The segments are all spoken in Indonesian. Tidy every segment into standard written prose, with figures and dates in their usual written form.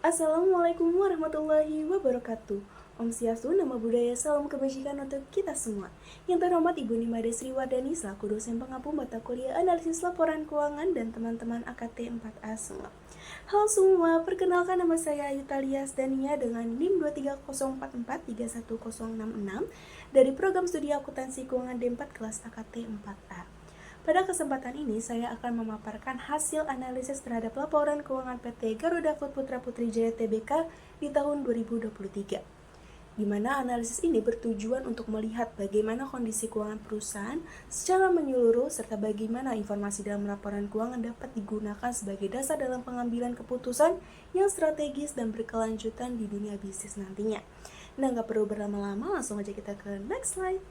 Assalamualaikum warahmatullahi wabarakatuh. Om Swastiastu, nama budaya, salam kebajikan untuk kita semua. Yang terhormat Ibu Nimade Sriwardani selaku dosen pengampu mata kuliah analisis laporan keuangan dan teman-teman AKT 4A semua. Halo semua, perkenalkan nama saya Yutalias Dania dengan NIM 23044311066 dari program studi akuntansi keuangan D4 kelas AKT 4A. Pada kesempatan ini, saya akan memaparkan hasil analisis terhadap laporan keuangan PT Garuda Food Putra Putri Jaya Tbk di tahun 2023. Di mana analisis ini bertujuan untuk melihat bagaimana kondisi keuangan perusahaan secara menyeluruh serta bagaimana informasi dalam laporan keuangan dapat digunakan sebagai dasar dalam pengambilan keputusan yang strategis dan berkelanjutan di dunia bisnis nantinya. Nah, nggak perlu berlama-lama, langsung aja kita ke next slide.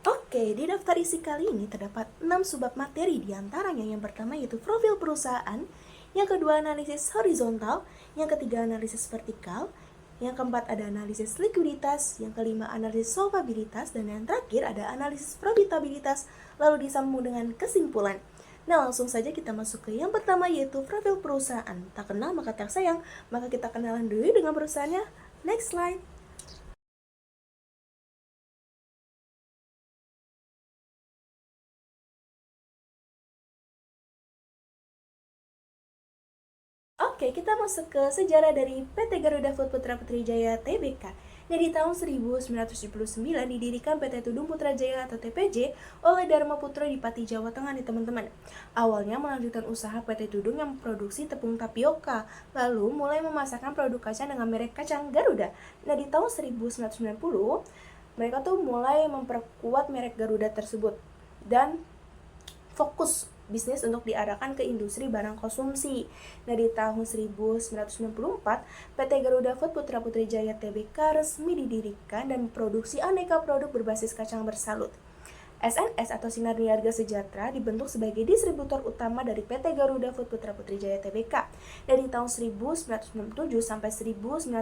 Oke, di daftar isi kali ini terdapat 6 subbab materi, diantaranya yang pertama yaitu profil perusahaan, yang kedua analisis horizontal, yang ketiga analisis vertikal, yang keempat ada analisis likuiditas, yang kelima analisis solvabilitas, dan yang terakhir ada analisis profitabilitas, lalu disambung dengan kesimpulan. Nah, langsung saja kita masuk ke yang pertama yaitu profil perusahaan. Tak kenal maka tak sayang, maka kita kenalan dulu dengan perusahaannya. Next slide. Oke, kita masuk ke sejarah dari PT Garuda Food Putra Putri Jaya Tbk. Nah, di tahun 1979 didirikan PT Tudung Putra Jaya atau TPJ oleh Dharma Putra di Pati, Jawa Tengah nih teman-teman. Awalnya melanjutkan usaha PT Tudung yang memproduksi tepung tapioka, lalu mulai memasarkan produk kacang dengan merek kacang Garuda. Nah, di tahun 1990 mereka tuh mulai memperkuat merek Garuda tersebut dan fokus bisnis untuk diarahkan ke industri barang konsumsi. Nah, di tahun 1994, PT Garuda Food Putra Putri Jaya Tbk resmi didirikan dan memproduksi aneka produk berbasis kacang bersalut. SNS atau Sinar Niaga Sejahtera dibentuk sebagai distributor utama dari PT Garuda Food Putra Putri Jaya Tbk. Dari tahun 1997 sampai 1998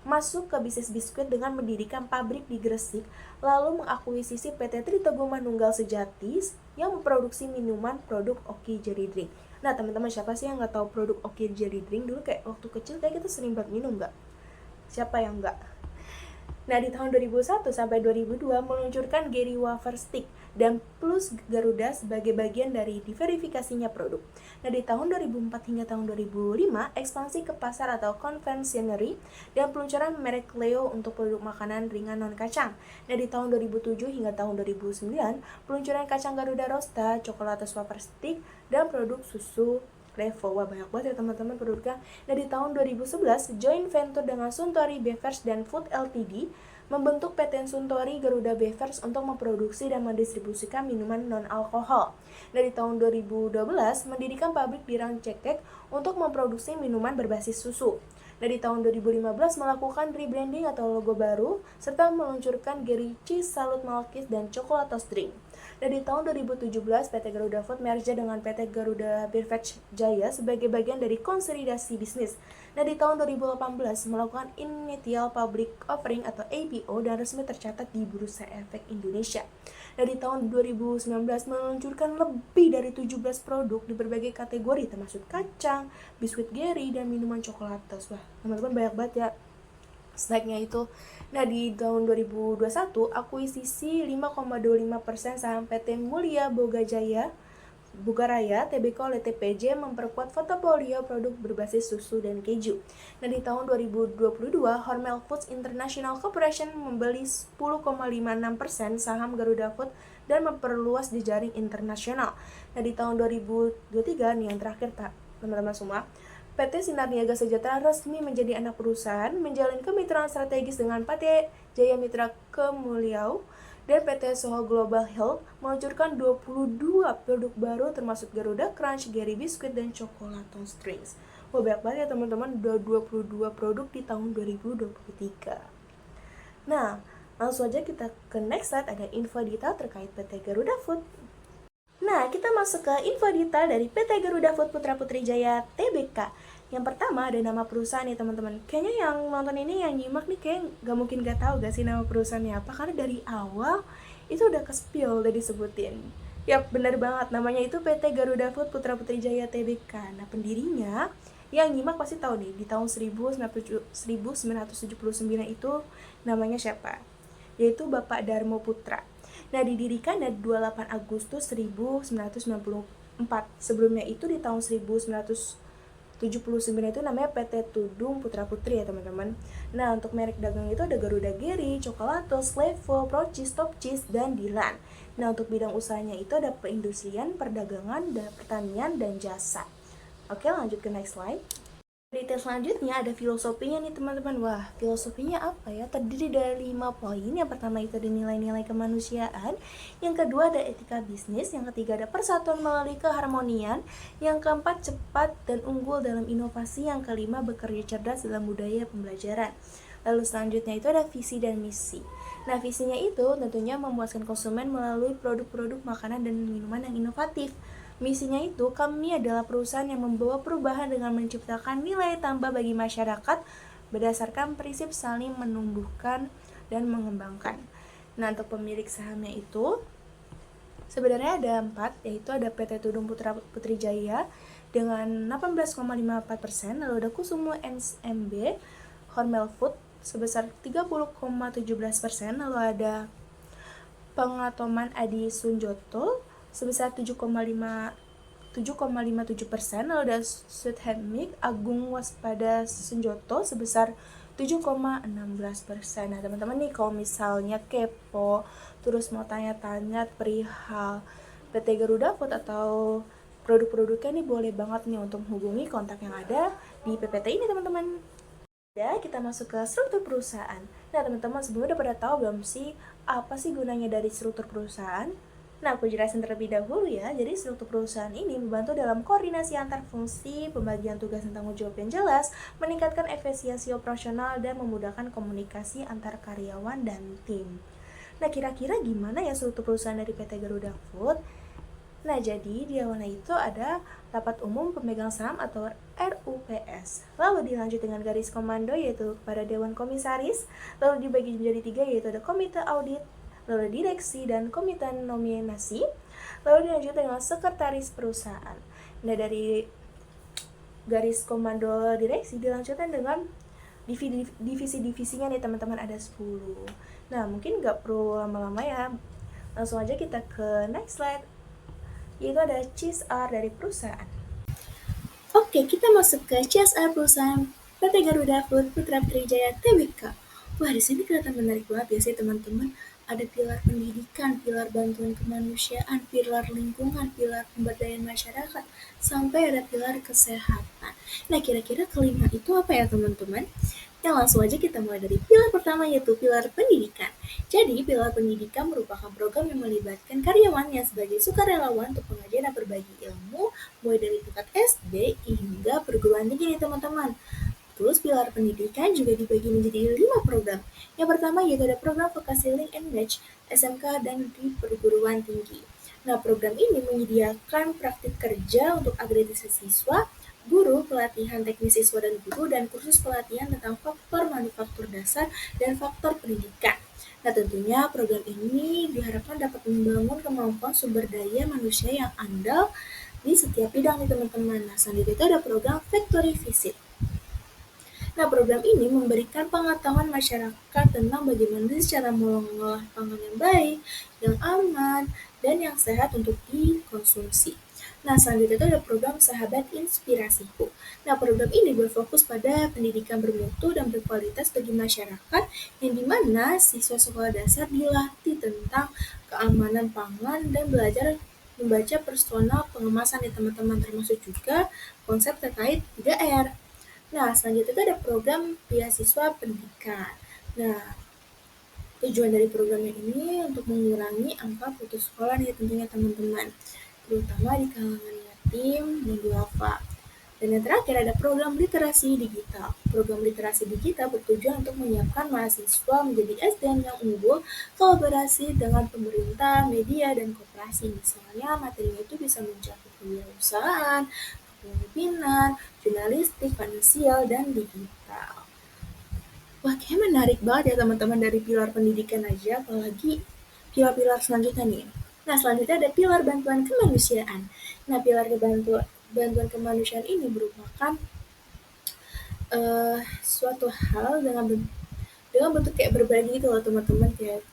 masuk ke bisnis biskuit dengan mendirikan pabrik di Gresik, lalu mengakuisisi PT Tritogo Manunggal Sejati yang memproduksi minuman produk Oki Jerry Drink. Nah, teman-teman, siapa sih yang nggak tahu produk Oki Jerry Drink? Dulu kayak waktu kecil kayak kita sering banget minum nggak? Siapa yang nggak? Nah, di tahun 2001 sampai 2002 meluncurkan Gary Wafer Stick dan Plus Garuda sebagai bagian dari diverifikasinya produk. Nah, di tahun 2004 hingga tahun 2005 ekspansi ke pasar atau confectionery dan peluncuran merek Leo untuk produk makanan ringan non kacang. Nah, di tahun 2007 hingga tahun 2009 peluncuran kacang Garuda Rosta, Chocolatos Wafer Stick dan produk susu Revo. Wah, banyak banget ya teman-teman produknya. Nah, di tahun 2011 joint venture dengan Suntory Bevers dan Food Ltd membentuk PT Suntory Garuda Bevers untuk memproduksi dan mendistribusikan minuman non-alkohol. Nah, di tahun 2012 mendirikan pabrik di Rangcekek untuk memproduksi minuman berbasis susu. Nah, di tahun 2015 melakukan rebranding atau logo baru serta meluncurkan Gary Cheese Salut Malkis dan Chocolatos Drink. Dan di tahun 2017 PT Garuda Food merger dengan PT Garuda Beverage Jaya sebagai bagian dari konsolidasi bisnis. Nah, di tahun 2018 melakukan initial public offering atau IPO dan resmi tercatat di Bursa Efek Indonesia. Nah, di tahun 2019 meluncurkan lebih dari 17 produk di berbagai kategori termasuk kacang, biskuit Gary, dan minuman coklatos. Wah, teman-teman, banyak banget ya snacknya itu. Nah, di tahun 2021 akuisisi 5,25% saham PT Mulia Bogaraya Tbk oleh TPJ memperkuat portofolio produk berbasis susu dan keju. Nah, di tahun 2022 Hormel Foods International Corporation membeli 10,56% saham Garuda Food dan memperluas jejaring internasional. Nah, di tahun 2023 nih yang terakhir teman-teman semua, PT Sinar Niaga Sejahtera resmi menjadi anak perusahaan, menjalin kemitraan strategis dengan PT Jaya Mitra Kemuliau dan PT Soho Global Health meluncurkan 22 produk baru termasuk Garuda Crunch, Gary Biscuit, dan Chocolatos Drinks. Wah, banyak banget ya teman-teman, udah 22 produk di tahun 2023. Nah, langsung aja kita ke next slide, ada info detail terkait PT Garuda Food. Nah, kita masuk ke info detail dari PT Garuda Food Putra Putri Jaya Tbk. Yang pertama ada nama perusahaan nih teman-teman. Kayaknya yang nonton ini, yang nyimak nih kayak gak mungkin gak tahu gak sih nama perusahaannya apa, karena dari awal itu udah ke-spill, udah disebutin. Yap, benar banget, namanya itu PT Garuda Food Putra Putri Jaya Tbk. Nah, pendirinya Yang nyimak pasti tahu nih, di tahun 1979 itu namanya siapa? Yaitu Bapak Darmo Putra. Nah, didirikan dari 28 Agustus 1994. Sebelumnya itu di tahun 1979 itu namanya PT Tudung Putra Putri ya teman-teman. Nah, untuk merek dagang itu ada Garuda Geri, Coklatos, Levo, Procis, Top Cheese, dan Dilan. Nah, untuk bidang usahanya itu ada perindustrian, perdagangan, dan pertanian, dan jasa. Oke, lanjut ke next slide. Detail selanjutnya ada filosofinya nih teman-teman. Wah, filosofinya apa ya? Terdiri dari 5 poin. Yang pertama itu ada nilai-nilai kemanusiaan. Yang kedua ada etika bisnis. Yang ketiga ada persatuan melalui keharmonian. Yang keempat cepat dan unggul dalam inovasi. Yang kelima bekerja cerdas dalam budaya pembelajaran. Lalu selanjutnya itu ada visi dan misi. Nah, visinya itu tentunya memuaskan konsumen melalui produk-produk makanan dan minuman yang inovatif. Misinya itu, kami adalah perusahaan yang membawa perubahan dengan menciptakan nilai tambah bagi masyarakat berdasarkan prinsip saling menumbuhkan dan mengembangkan. Nah, untuk pemilik sahamnya itu sebenarnya ada 4, yaitu ada PT Tudung Putra Putri Jaya dengan 18,54%, lalu ada Kusumo NSMB, Hormel Food sebesar 30,17%, lalu ada Pengatoman Adi Sunjoto sebesar 7,57%, lalu ada Sudhemik Agung Waspada Sunjoto sebesar 7,16%. Nah, teman-teman nih kalau misalnya kepo terus mau tanya-tanya perihal PT Garuda Food atau produk-produknya nih, boleh banget nih untuk menghubungi kontak yang ada di PPT ini teman-teman. Ya, kita masuk ke struktur perusahaan. Nah, teman-teman sebelumnya udah pada tahu belum sih apa sih gunanya dari struktur perusahaan? Nah, aku jelasin terlebih dahulu ya. Jadi, struktur perusahaan ini membantu dalam koordinasi antar fungsi, pembagian tugas dan tanggung jawab yang jelas, meningkatkan efisiensi operasional, dan memudahkan komunikasi antar karyawan dan tim. Nah, kira-kira gimana ya struktur perusahaan dari PT Garuda Food? Nah, jadi di awalnya itu ada rapat umum pemegang saham atau RUPS. Lalu dilanjut dengan garis komando yaitu kepada Dewan Komisaris. Lalu dibagi menjadi 3 yaitu ada Komite Audit, lalu direksi, dan komite nominasi. Lalu dilanjut dengan sekretaris perusahaan. Nah, dari garis komando direksi dilanjutkan dengan divisi-divisinya nih teman-teman, ada 10. Nah, mungkin nggak perlu lama-lama ya. Langsung aja kita ke next slide, yaitu ada CSR dari perusahaan. Oke, kita masuk ke CSR perusahaan PT Garuda Food Putra Putri Jaya Tbk. Wah, di sini kelihatan menarik banget ya sih teman-teman. Ada pilar pendidikan, pilar bantuan kemanusiaan, pilar lingkungan, pilar pemberdayaan masyarakat, sampai ada pilar kesehatan. Nah, kira-kira kelima itu apa ya teman-teman? Ya, langsung aja kita mulai dari pilar pertama yaitu pilar pendidikan. Jadi, pilar pendidikan merupakan program yang melibatkan karyawannya sebagai sukarelawan untuk pengajian dan berbagi ilmu, mulai dari tingkat SD hingga perguruan tinggi nih teman-teman. Terus pilar pendidikan juga dibagi menjadi 5 program. Yang pertama yaitu ada program vokasi Link and Match, SMK, dan di perguruan tinggi. Nah, program ini menyediakan praktik kerja untuk akreditasi siswa, guru, pelatihan teknis siswa dan guru, dan kursus pelatihan tentang faktor manufaktur dasar dan faktor pendidikan. Nah, tentunya program ini diharapkan dapat membangun kemampuan sumber daya manusia yang andal di setiap bidang nih teman-teman. Nah, selanjutnya itu ada program Factory Visit. Nah, program ini memberikan pengetahuan masyarakat tentang bagaimana cara mengolah pangan yang baik, yang aman, dan yang sehat untuk dikonsumsi. Nah, selanjutnya itu ada program Sahabat Inspirasiku. Nah, program ini berfokus pada pendidikan bermutu dan berkualitas bagi masyarakat, yang dimana siswa sekolah dasar dilatih tentang keamanan pangan dan belajar membaca personal pengemasan ya teman-teman, termasuk juga konsep terkait 3R. Nah, selanjutnya itu ada program beasiswa pendidikan. Nah, tujuan dari program ini untuk mengurangi angka putus sekolah nih tentunya teman-teman, terutama di kalangan yatim dan duafa. Dan yang terakhir ada program literasi digital. Program literasi digital bertujuan untuk menyiapkan mahasiswa menjadi SDM yang unggul, kolaborasi dengan pemerintah, media, dan koperasi. Misalnya materinya itu bisa mencakup kewirausahaan, kepemimpinan, jurnalistik, finansial, dan digital. Wah, kayaknya menarik banget ya teman-teman dari pilar pendidikan aja, apalagi pilar-pilar selanjutnya nih. Nah, selanjutnya ada pilar bantuan kemanusiaan. Nah, pilar bantuan kemanusiaan ini merupakan suatu hal dengan bentuk kayak berbagi gitu loh teman-teman, kayak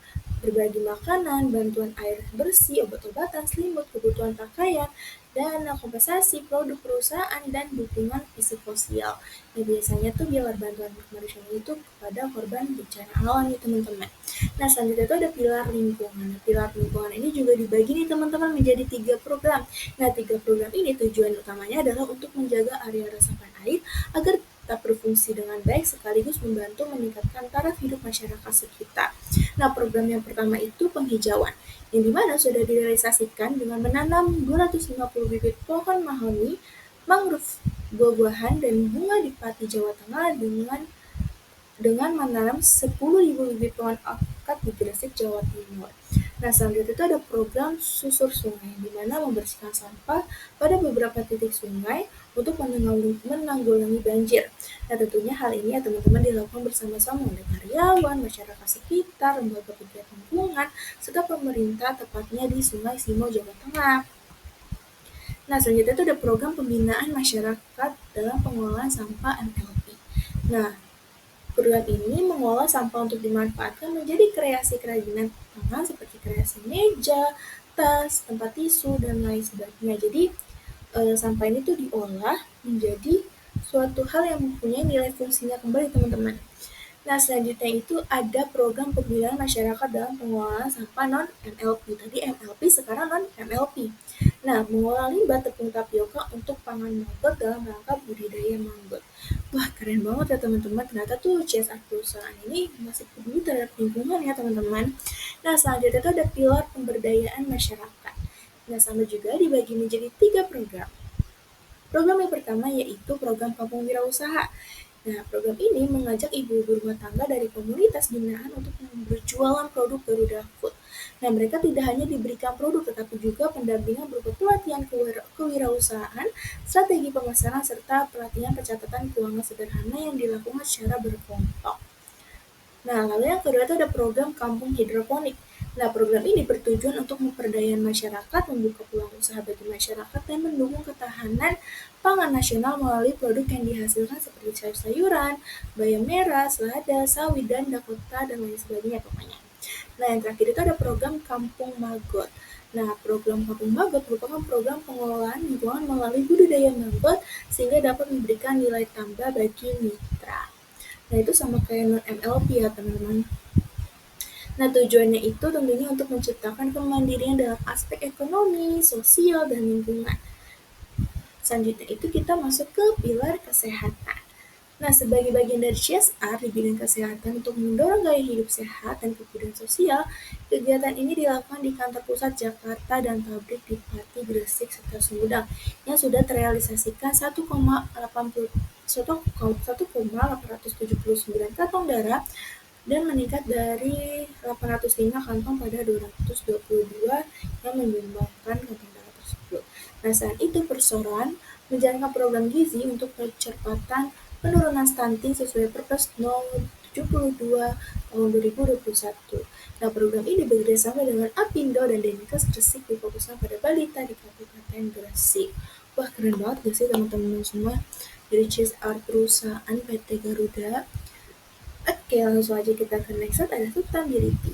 berbagi makanan, bantuan air bersih, obat-obatan, selimut, kebutuhan pakaian, dana kompensasi, produk perusahaan, dan dukungan psikososial. Nah, biasanya tuh pilar bantuan kemanusiaan itu kepada korban bencana alam nih teman-teman. Nah, selanjutnya itu ada pilar lingkungan. Nah, pilar lingkungan ini juga dibagi nih teman-teman menjadi 3 program. Nah, 3 program ini tujuan utamanya adalah untuk menjaga area resapan air agar tetap berfungsi dengan baik sekaligus membantu meningkatkan taraf hidup masyarakat sekitar. Nah, program yang pertama itu penghijauan, yang dimana sudah direalisasikan dengan menanam 250 bibit pohon mahoni, mangrove, buah-buahan, dan bunga di Pati Jawa Tengah dengan menanam 10.000 bibit pohon alpukat di Gresik, Jawa Timur. Nah, selanjutnya itu ada program susur sungai, di mana membersihkan sampah pada beberapa titik sungai untuk menanggulangi banjir. Nah, tentunya hal ini ya teman-teman dilakukan bersama-sama oleh karyawan, masyarakat sekitar, lembaga pegiat lingkungan, serta pemerintah tepatnya di Sungai Simo, Jawa Tengah. Nah, selanjutnya itu ada program pembinaan masyarakat dalam pengelolaan sampah MLP. Nah, program ini mengolah sampah untuk dimanfaatkan menjadi kreasi kerajinan tangan seperti kreasi meja, tas, tempat tisu, dan lain sebagainya. Jadi, sampah ini tuh diolah menjadi suatu hal yang mempunyai nilai fungsinya kembali teman-teman. Nah, selanjutnya itu ada program pembinaan masyarakat dalam pengelolaan sampah non-MLP. Tadi MLP, sekarang non-MLP. Nah, mengolah limbah tepung tapioka untuk pangan maggot dalam rangka budidaya manggot. Wah, keren banget ya teman-teman. Ternyata tuh CSR perusahaan ini masih peduli terhadap lingkungan ya teman-teman. Nah, selanjutnya itu ada pilar pemberdayaan masyarakat. Nah, sama juga dibagi menjadi 3 program. Program yang pertama yaitu program Kampung Wirausaha. Nah, program ini mengajak ibu-ibu rumah tangga dari komunitas binaan untuk berjualan produk Garuda Food. Nah, mereka tidak hanya diberikan produk, tetapi juga pendampingan berupa pelatihan kewirausahaan, strategi pemasaran, serta pelatihan pencatatan keuangan sederhana yang dilakukan secara berkelompok. Nah, lalu yang kedua itu ada program Kampung Hidroponik. Nah, program ini bertujuan untuk memperdaya masyarakat, membuka peluang usaha bagi masyarakat, dan mendukung ketahanan pangan nasional melalui produk yang dihasilkan seperti sayur-sayuran, bayam merah, selada, sawit, dan dakota, dan lain sebagainya pokoknya. Nah, yang terakhir itu ada program Kampung Magot. Nah, program Kampung Magot merupakan program pengelolaan lingkungan melalui budidaya magot sehingga dapat memberikan nilai tambah bagi mitra. Nah, itu sama kayak non-MLP ya, teman-teman. Nah, tujuannya itu tentunya untuk menciptakan kemandirian dalam aspek ekonomi, sosial, dan lingkungan. Selanjutnya itu kita masuk ke pilar kesehatan. Nah, sebagai bagian dari CSR di bidang kesehatan untuk mendorong gaya hidup sehat dan kemudian sosial, kegiatan ini dilakukan di kantor pusat Jakarta dan pabrik di Pati, Gresik, serta Sumedang yang sudah terrealisasikan 1,879 kantong darah dan meningkat dari 805 kantong pada 222 yang menyumbangkan kantong darah tersebut. Nah, saat itu persoalan menjalankan program gizi untuk percepatan penurunan stunting sesuai Perpres No. 72 tahun 2021. Nah, program ini bekerjasama dengan Apindo dan Dinkes Gresik difokuskan pada balita di Kabupaten Gresik. Wah, keren banget gak sih teman-teman semua dari CSR perusahaan PT Garuda. Oke, langsung aja kita ke next slide, ada sustainability.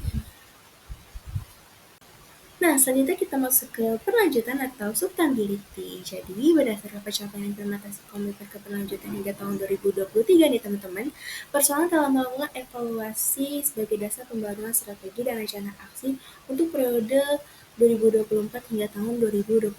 Nah, selanjutnya kita masuk ke perlanjutan atau sustainability. Jadi, berdasarkan pencapaian implementasi komitmen keberlanjutan hingga tahun 2023 nih teman-teman, persoalan telah melakukan evaluasi sebagai dasar pembaruan strategi dan rencana aksi untuk periode 2024 hingga tahun 2028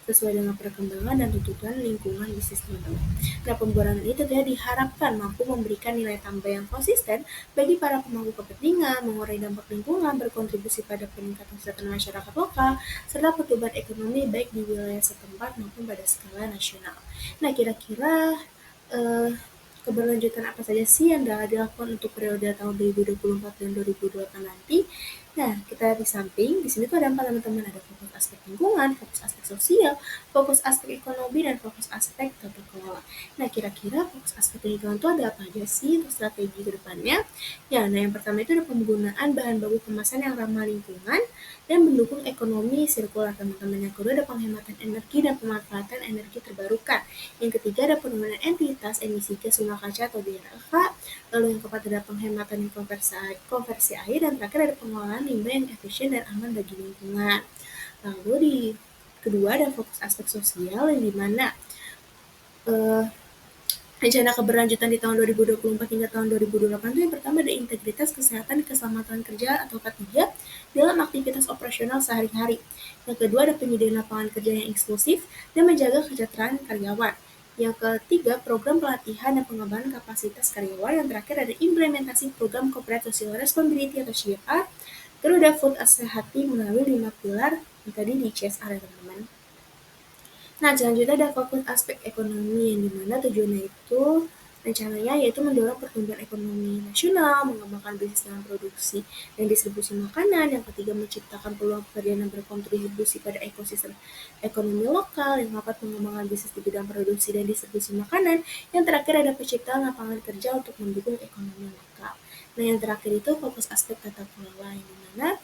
sesuai dengan perkembangan dan tuntutan lingkungan bisnis teman-teman. Nah, pembaruan ini tentunya diharapkan mampu memberikan nilai tambah yang konsisten bagi para pemangku kepentingan, mengurangi dampak lingkungan, berkontribusi pada peningkatan kesejahteraan masyarakat lokal, serta pertumbuhan ekonomi baik di wilayah setempat maupun pada skala nasional. Nah, kira-kira keberlanjutan apa saja sih yang dilakukan untuk periode tahun 2024 dan 2028 nanti? Nah, kita di samping, di sini tuh ada 4 teman-teman, ada fokus aspek lingkungan, fokus aspek sosial, fokus aspek ekonomi, dan fokus aspek tata kelola. Nah, kira-kira fokus aspek lingkungan itu ada apa aja sih untuk strategi ke depannya? Ya, nah yang pertama itu ada penggunaan bahan baku kemasan yang ramah lingkungan dan mendukung ekonomi sirkular, teman-teman. Yang kedua ada penghematan energi dan pemanfaatan energi terbarukan. Yang ketiga ada penurunan entitas emisi gas rumah kaca atau GRK. Lalu yang keempat ada penghematan dan konversi air, dan terakhir ada pengelolaan limbah yang efisien dan aman bagi lingkungan. Lalu di kedua ada fokus aspek sosial yang dimana rencana keberlanjutan di tahun 2024 hingga tahun 2028 itu yang pertama ada integritas kesehatan dan keselamatan kerja atau K3 dalam aktivitas operasional sehari-hari. Yang kedua ada penyediaan lapangan kerja yang inklusif dan menjaga kesejahteraan karyawan. Yang ketiga, program pelatihan dan pengembangan kapasitas karyawan. Yang terakhir ada implementasi program Corporate Social Responsibility atau CSR. Terus ada food sehati melalui 5 pilar yang tadi di CSR ya teman-teman. Nah, selanjutnya ada fokus aspek ekonomi yang dimana tujuannya itu rencananya yaitu mendorong pertumbuhan ekonomi nasional, mengembangkan bisnis dalam produksi dan distribusi makanan. Yang ketiga, menciptakan peluang pekerjaan yang berkontribusi pada ekosistem ekonomi lokal. Yang keempat, pengembangan bisnis di bidang produksi dan distribusi makanan. Yang terakhir ada penciptaan lapangan kerja untuk mendukung ekonomi lokal. Nah, yang terakhir itu fokus aspek tata kelola yang dimana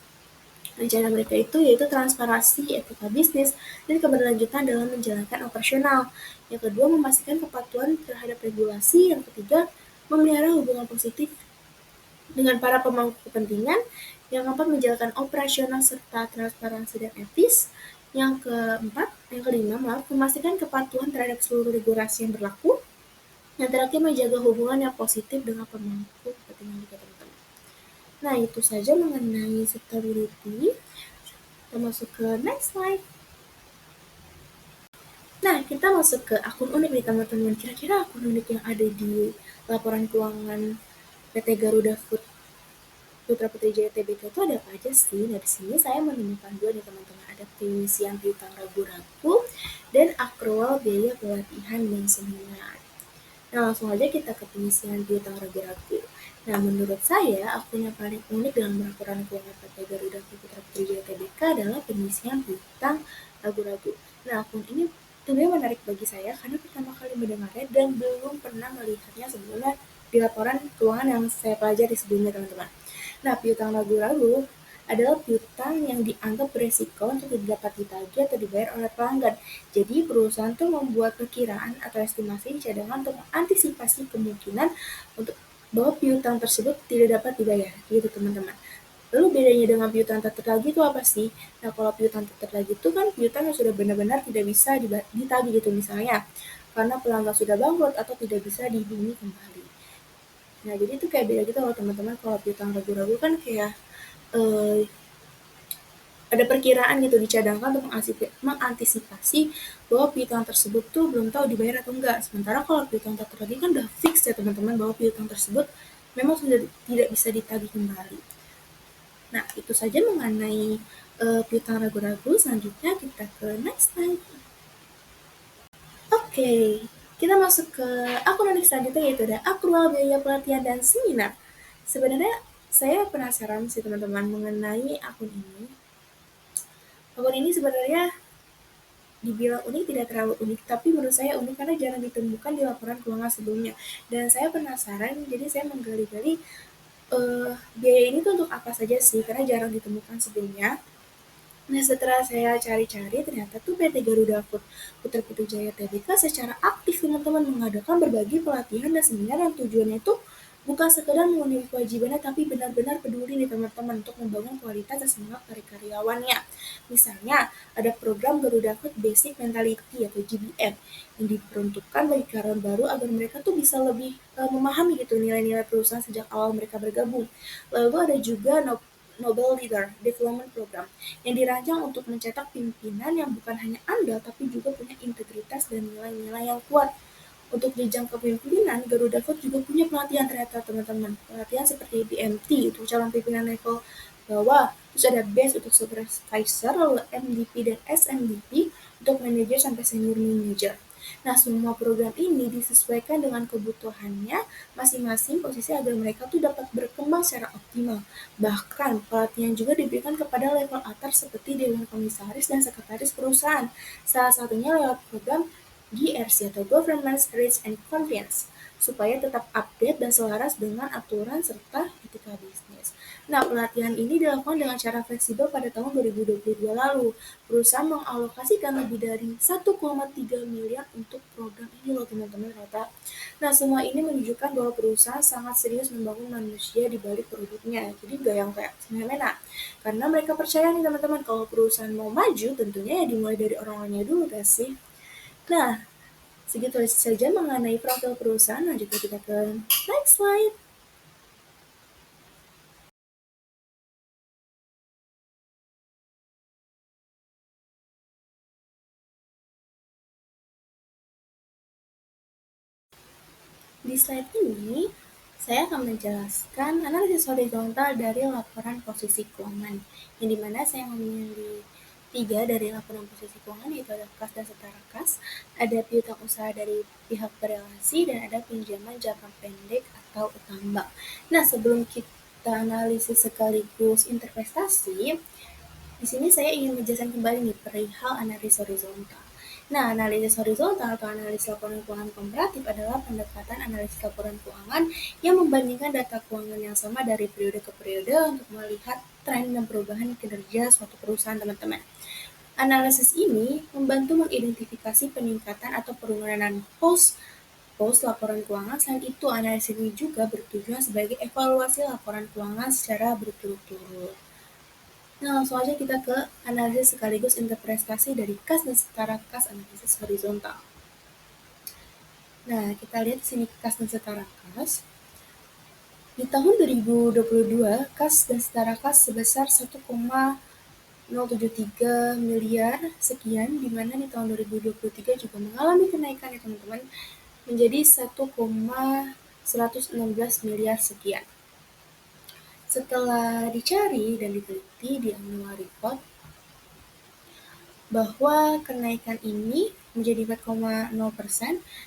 rencana mereka itu yaitu transparansi, etika bisnis, dan keberlanjutan dalam menjalankan operasional. Yang kedua, memastikan kepatuhan terhadap regulasi. Yang ketiga, memelihara hubungan positif dengan para pemangku kepentingan. Yang keempat, menjalankan operasional serta transparansi dan etis. Yang kelima, memastikan kepatuhan terhadap seluruh regulasi yang berlaku. Yang terakhir, menjaga hubungan yang positif dengan pemangku kepentingan juga teman-teman. Nah, itu saja mengenai sustainability. Kita masuk ke next slide. Nah, kita masuk ke akun unik nih teman-teman. Kira-kira akun unik yang ada di laporan keuangan PT Garuda Food Putra Putri Jaya Tbk itu ada apa aja sih? Nah, di sini saya menemukan dua nih teman-teman. Ada pengisian piutang ragu-ragu dan akrual biaya pelatihan dan seminar. Nah, langsung aja kita ke pengisian piutang ragu-ragu. Nah, menurut saya, akun yang paling unik dalam laporan keuangan PT Garuda Putra Putri Jaya Tbk adalah pengisian piutang ragu-ragu. Nah, akun ini tentunya menarik bagi saya karena pertama kali mendengarnya dan belum pernah melihatnya sebelumnya di laporan keuangan yang saya pelajari sebelumnya, teman-teman. Nah, piutang ragu-ragu adalah piutang yang dianggap beresiko untuk tidak dapat ditagih atau dibayar oleh pelanggan. Jadi, perusahaan tuh membuat perkiraan atau estimasi cadangan untuk mengantisipasi kemungkinan untuk bahwa piutang tersebut tidak dapat dibayar, gitu teman-teman. Lalu bedanya dengan piutang tak tertagih itu apa sih? Nah, kalau piutang tak tertagih itu kan piutang yang sudah benar-benar tidak bisa ditagih gitu misalnya, karena pelanggan sudah bangkrut atau tidak bisa dihubungi kembali. Nah, jadi itu kayak beda gitu loh teman-teman. Kalau piutang ragu-ragu kan kayak ada perkiraan gitu dicadangkan untuk mengantisipasi bahwa piutang tersebut tuh belum tahu dibayar atau enggak. Sementara kalau piutang tak tertagih kan udah fix ya teman-teman bahwa piutang tersebut memang sudah tidak bisa ditagih kembali. Nah, itu saja mengenai piutang ragu-ragu. Selanjutnya kita ke next slide. Oke, kita masuk ke akun unik selanjutnya yaitu ada akrual biaya pelatihan dan seminar. Sebenarnya saya penasaran sih teman-teman mengenai akun ini. Akun ini sebenarnya dibilang unik tidak terlalu unik, tapi menurut saya unik karena jarang ditemukan di laporan keuangan sebelumnya. Dan saya penasaran, jadi saya menggali-gali biaya ini tuh untuk apa saja sih, karena jarang ditemukan sebelumnya. Nah, setelah saya cari-cari, ternyata tuh PT Garuda Food Putra Putri Jaya Tbk secara aktif teman-teman mengadakan berbagai pelatihan dan seminar yang tujuannya itu bukan sekedar memenuhi kewajibannya, tapi benar-benar peduli nih teman-teman untuk membangun kualitas dan semangat dari karyawannya. Misalnya, ada program Garuda Food Basic Mentality atau GBM yang diperuntukkan bagi karyawan baru agar mereka tuh bisa lebih memahami gitu nilai-nilai perusahaan sejak awal mereka bergabung. Lalu ada juga Noble Leader Development Program yang dirancang untuk mencetak pimpinan yang bukan hanya andal tapi juga punya integritas dan nilai-nilai yang kuat. Untuk jenjang kepemimpinan, Garuda Food juga punya pelatihan ternyata teman-teman. Pelatihan seperti BMT untuk calon pimpinan level bawah, terus ada BEST untuk supervisor, lalu MDP dan SMDP untuk manajer sampai senior manager. Nah, semua program ini disesuaikan dengan kebutuhannya masing-masing posisi agar mereka tuh dapat berkembang secara optimal. Bahkan, pelatihan juga diberikan kepada level atas seperti Dewan Komisaris dan Sekretaris Perusahaan. Salah satunya lewat program GRC atau Governance Risk and Compliance, supaya tetap update dan selaras dengan aturan serta etika bisnis. Nah, pelatihan ini dilakukan dengan cara fleksibel pada tahun 2022 lalu. Perusahaan mengalokasikan lebih dari 1,3 miliar untuk program ini loh teman-teman ternyata. Nah, semua ini menunjukkan bahwa perusahaan sangat serius membangun manusia di balik produknya. Jadi gak yang kayak semena-mena. Karena mereka percaya nih teman-teman, kalau perusahaan mau maju tentunya ya dimulai dari orang-orangnya dulu gak sih? Nah, segitu saja mengenai profil perusahaan. Lanjut kita ke next slide. Di slide ini, saya akan menjelaskan analisis horizontal dari laporan posisi keuangan, yang dimana saya memilih 3 dari laporan posisi keuangan, yaitu ada kas dan setara kas, ada piutang usaha dari pihak berelasi, dan ada pinjaman jangka pendek atau utang bank. Nah, sebelum kita analisis sekaligus interpretasi, di sini saya ingin menjelaskan kembali nih perihal analisis horizontal. Nah, analisis horizontal atau analisis laporan keuangan komparatif adalah pendekatan analisis laporan keuangan yang membandingkan data keuangan yang sama dari periode ke periode untuk melihat tren dan perubahan kinerja suatu perusahaan, teman-teman. Analisis ini membantu mengidentifikasi peningkatan atau penurunan pos laporan keuangan. Selain itu, analisis ini juga bertujuan sebagai evaluasi laporan keuangan secara berturut-turut. Nah, langsung aja kita ke analisis sekaligus interpretasi dari kas dan setara kas analisis horizontal. Nah, kita lihat di sini kas dan setara kas. Di tahun 2022, kas dan setara kas sebesar 1,073 miliar sekian, di mana di tahun 2023 juga mengalami kenaikan ya teman-teman, menjadi 1,116 miliar sekian. Setelah dicari dan diteliti di annual report, bahwa kenaikan ini menjadi 4,0%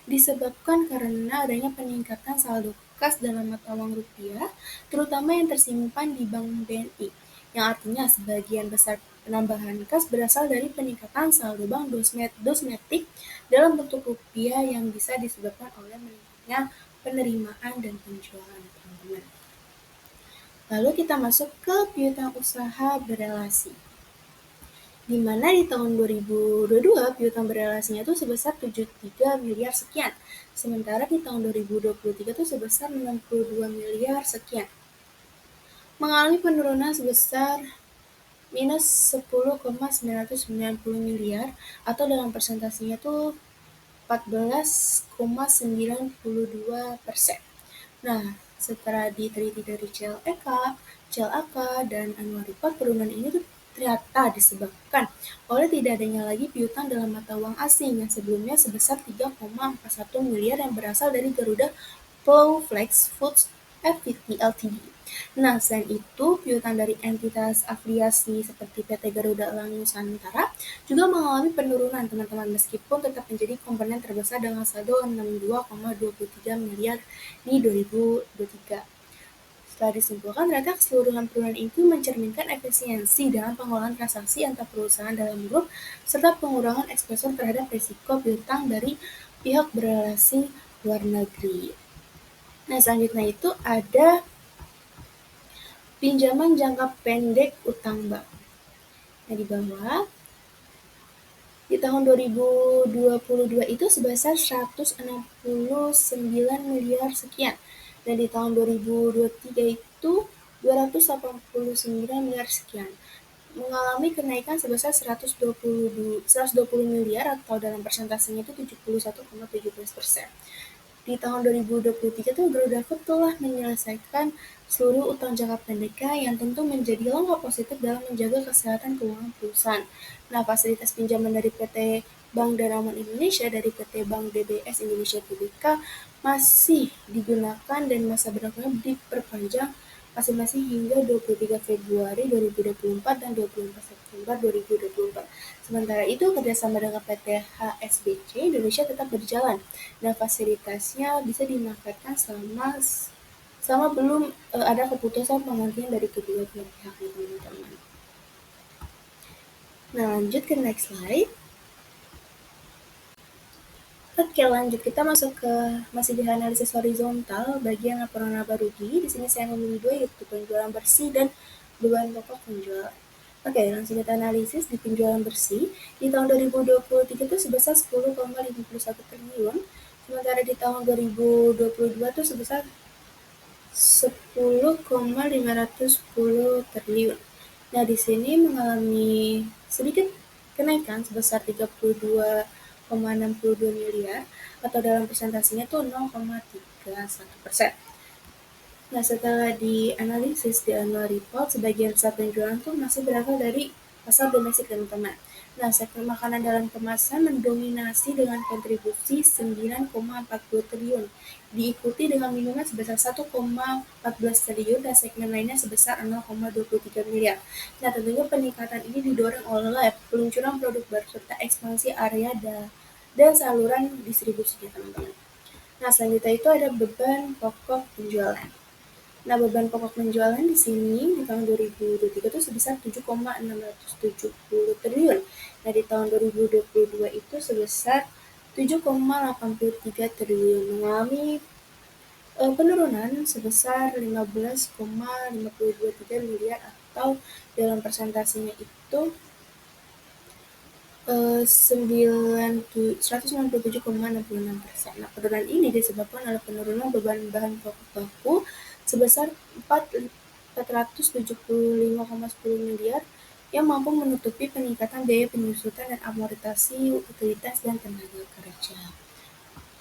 disebabkan karena adanya peningkatan saldo kas dalam mata uang rupiah, terutama yang tersimpan di Bank BNI, yang artinya sebagian besar penambahan kas berasal dari peningkatan saldo bank dosmetik dalam bentuk rupiah yang bisa disebabkan oleh meningkatnya penerimaan dan penjualan, teman-teman. Lalu kita masuk ke piutang usaha berelasi, di mana di tahun 2022 piutang berelasinya itu sebesar 73 miliar sekian, sementara di tahun 2023 itu sebesar 62 miliar sekian, mengalami penurunan sebesar minus 10,990 miliar atau dalam persentasenya itu 14,92%. Nah, setelah diteliti dari CLAK, dan annual report, penurunan ini tuh ternyata disebabkan oleh tidak adanya lagi piutang dalam mata uang asing yang sebelumnya sebesar 3,41 miliar yang berasal dari Garuda Flowflex Foods FPT Ltd. Nah, selain itu, piutang dari entitas afiliasi seperti PT Garuda Elang Nusantara juga mengalami penurunan, teman-teman, meskipun tetap menjadi komponen terbesar dengan saldo 62,23 miliar di 2023. Setelah disimpulkan, ternyata keseluruhan penurunan itu mencerminkan efisiensi dalam pengelolaan transaksi antar perusahaan dalam grup serta pengurangan eksposur terhadap risiko piutang dari pihak berelasi luar negeri. Nah, selanjutnya itu ada pinjaman jangka pendek utang bank. Nah, di bawah, di tahun 2022 itu sebesar 169 miliar sekian, dan di tahun 2023 itu 289 miliar sekian, mengalami kenaikan sebesar 120 miliar atau dalam persentasenya itu 71,17%. Di tahun 2023 itu Garuda Food telah menyelesaikan seluruh utang jangka pendeknya yang tentu menjadi langkah positif dalam menjaga kesehatan keuangan perusahaan. Nah, fasilitas pinjaman dari PT Bank Danamon Indonesia dari PT Bank DBS Indonesia Tbk masih digunakan dan masa berlakunya diperpanjang masing-masing hingga 23 Februari 2024 dan 24 September 2024. Sementara itu, kerjasama dengan PT HSBC Indonesia tetap berjalan, dan fasilitasnya bisa dimanfaatkan selama belum ada keputusan penghentian dari kedua belah pihak, teman-teman. Nah, lanjut ke next slide. Oke, lanjut kita masuk ke masih di analisis horizontal bagian laporan laba rugi. Di sini saya memilih dua, yaitu penjualan bersih dan beban pokok penjualan. Oke, langsung kita analisis di penjualan bersih. Di tahun 2023 itu sebesar 10,51 triliun, sementara di tahun 2022 itu sebesar 10,510 triliun. Nah, di sini mengalami sedikit kenaikan sebesar 32,62 miliar, atau dalam persentasenya itu 0,31%. Nah, setelah dianalisis di annual report, sebagian besar penjualan tuh masih berasal dari pasar domestik, teman-teman. Nah, sektor makanan dalam kemasan mendominasi dengan kontribusi 9,40 triliun, diikuti dengan minuman sebesar 1,14 triliun dan segmen lainnya sebesar 0,23 miliar. Nah, tentunya peningkatan ini didorong oleh peluncuran produk baru serta ekspansi area dan saluran distribusinya, teman-teman. Nah, selanjutnya itu ada beban pokok penjualan. Nah, beban pokok penjualan di sini di tahun 2023 itu sebesar 7,670 triliun. Nah, di tahun 2022 itu sebesar 7,83 triliun, mengalami penurunan sebesar 15,523 miliar, atau dalam persentasenya itu 197,66%. Nah, penurunan ini disebabkan oleh penurunan beban bahan pokok baku sebesar 475,10 miliar yang mampu menutupi peningkatan biaya penyusutan dan amortisasi utilitas dan tenaga kerja.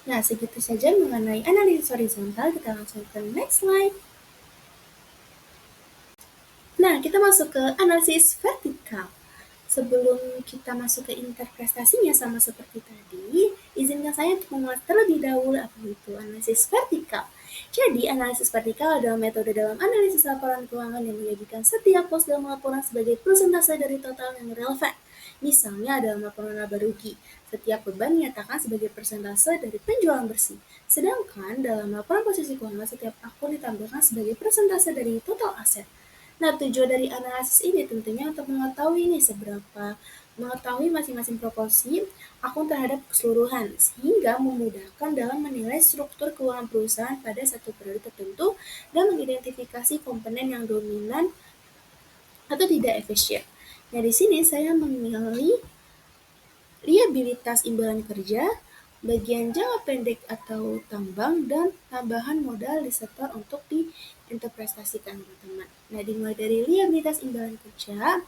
Nah, segitu saja mengenai analisis horizontal. Kita langsung ke next slide. Nah, kita masuk ke analisis vertikal. Sebelum kita masuk ke interpretasinya sama seperti tadi, izinkan saya untuk mengulas terlebih dahulu apa itu analisis vertikal. Jadi, analisis vertikal adalah metode dalam analisis laporan keuangan yang menjadikan setiap pos dalam laporan sebagai persentase dari total yang relevan. Misalnya dalam laporan laba rugi, setiap beban dinyatakan sebagai persentase dari penjualan bersih. Sedangkan dalam laporan posisi keuangan, setiap akun ditampilkan sebagai persentase dari total aset. Nah, tujuan dari analisis ini tentunya untuk mengetahui masing-masing proporsi akun terhadap keseluruhan, sehingga memudahkan dalam menilai struktur keuangan perusahaan pada satu periode tertentu dan mengidentifikasi komponen yang dominan atau tidak efisien. Nah, di sini saya memilih liabilitas imbalan kerja, bagian jangka pendek atau tambang, dan tambahan modal disetor untuk diinterpretasikan, teman-teman. Nah, dimulai dari liabilitas imbalan kerja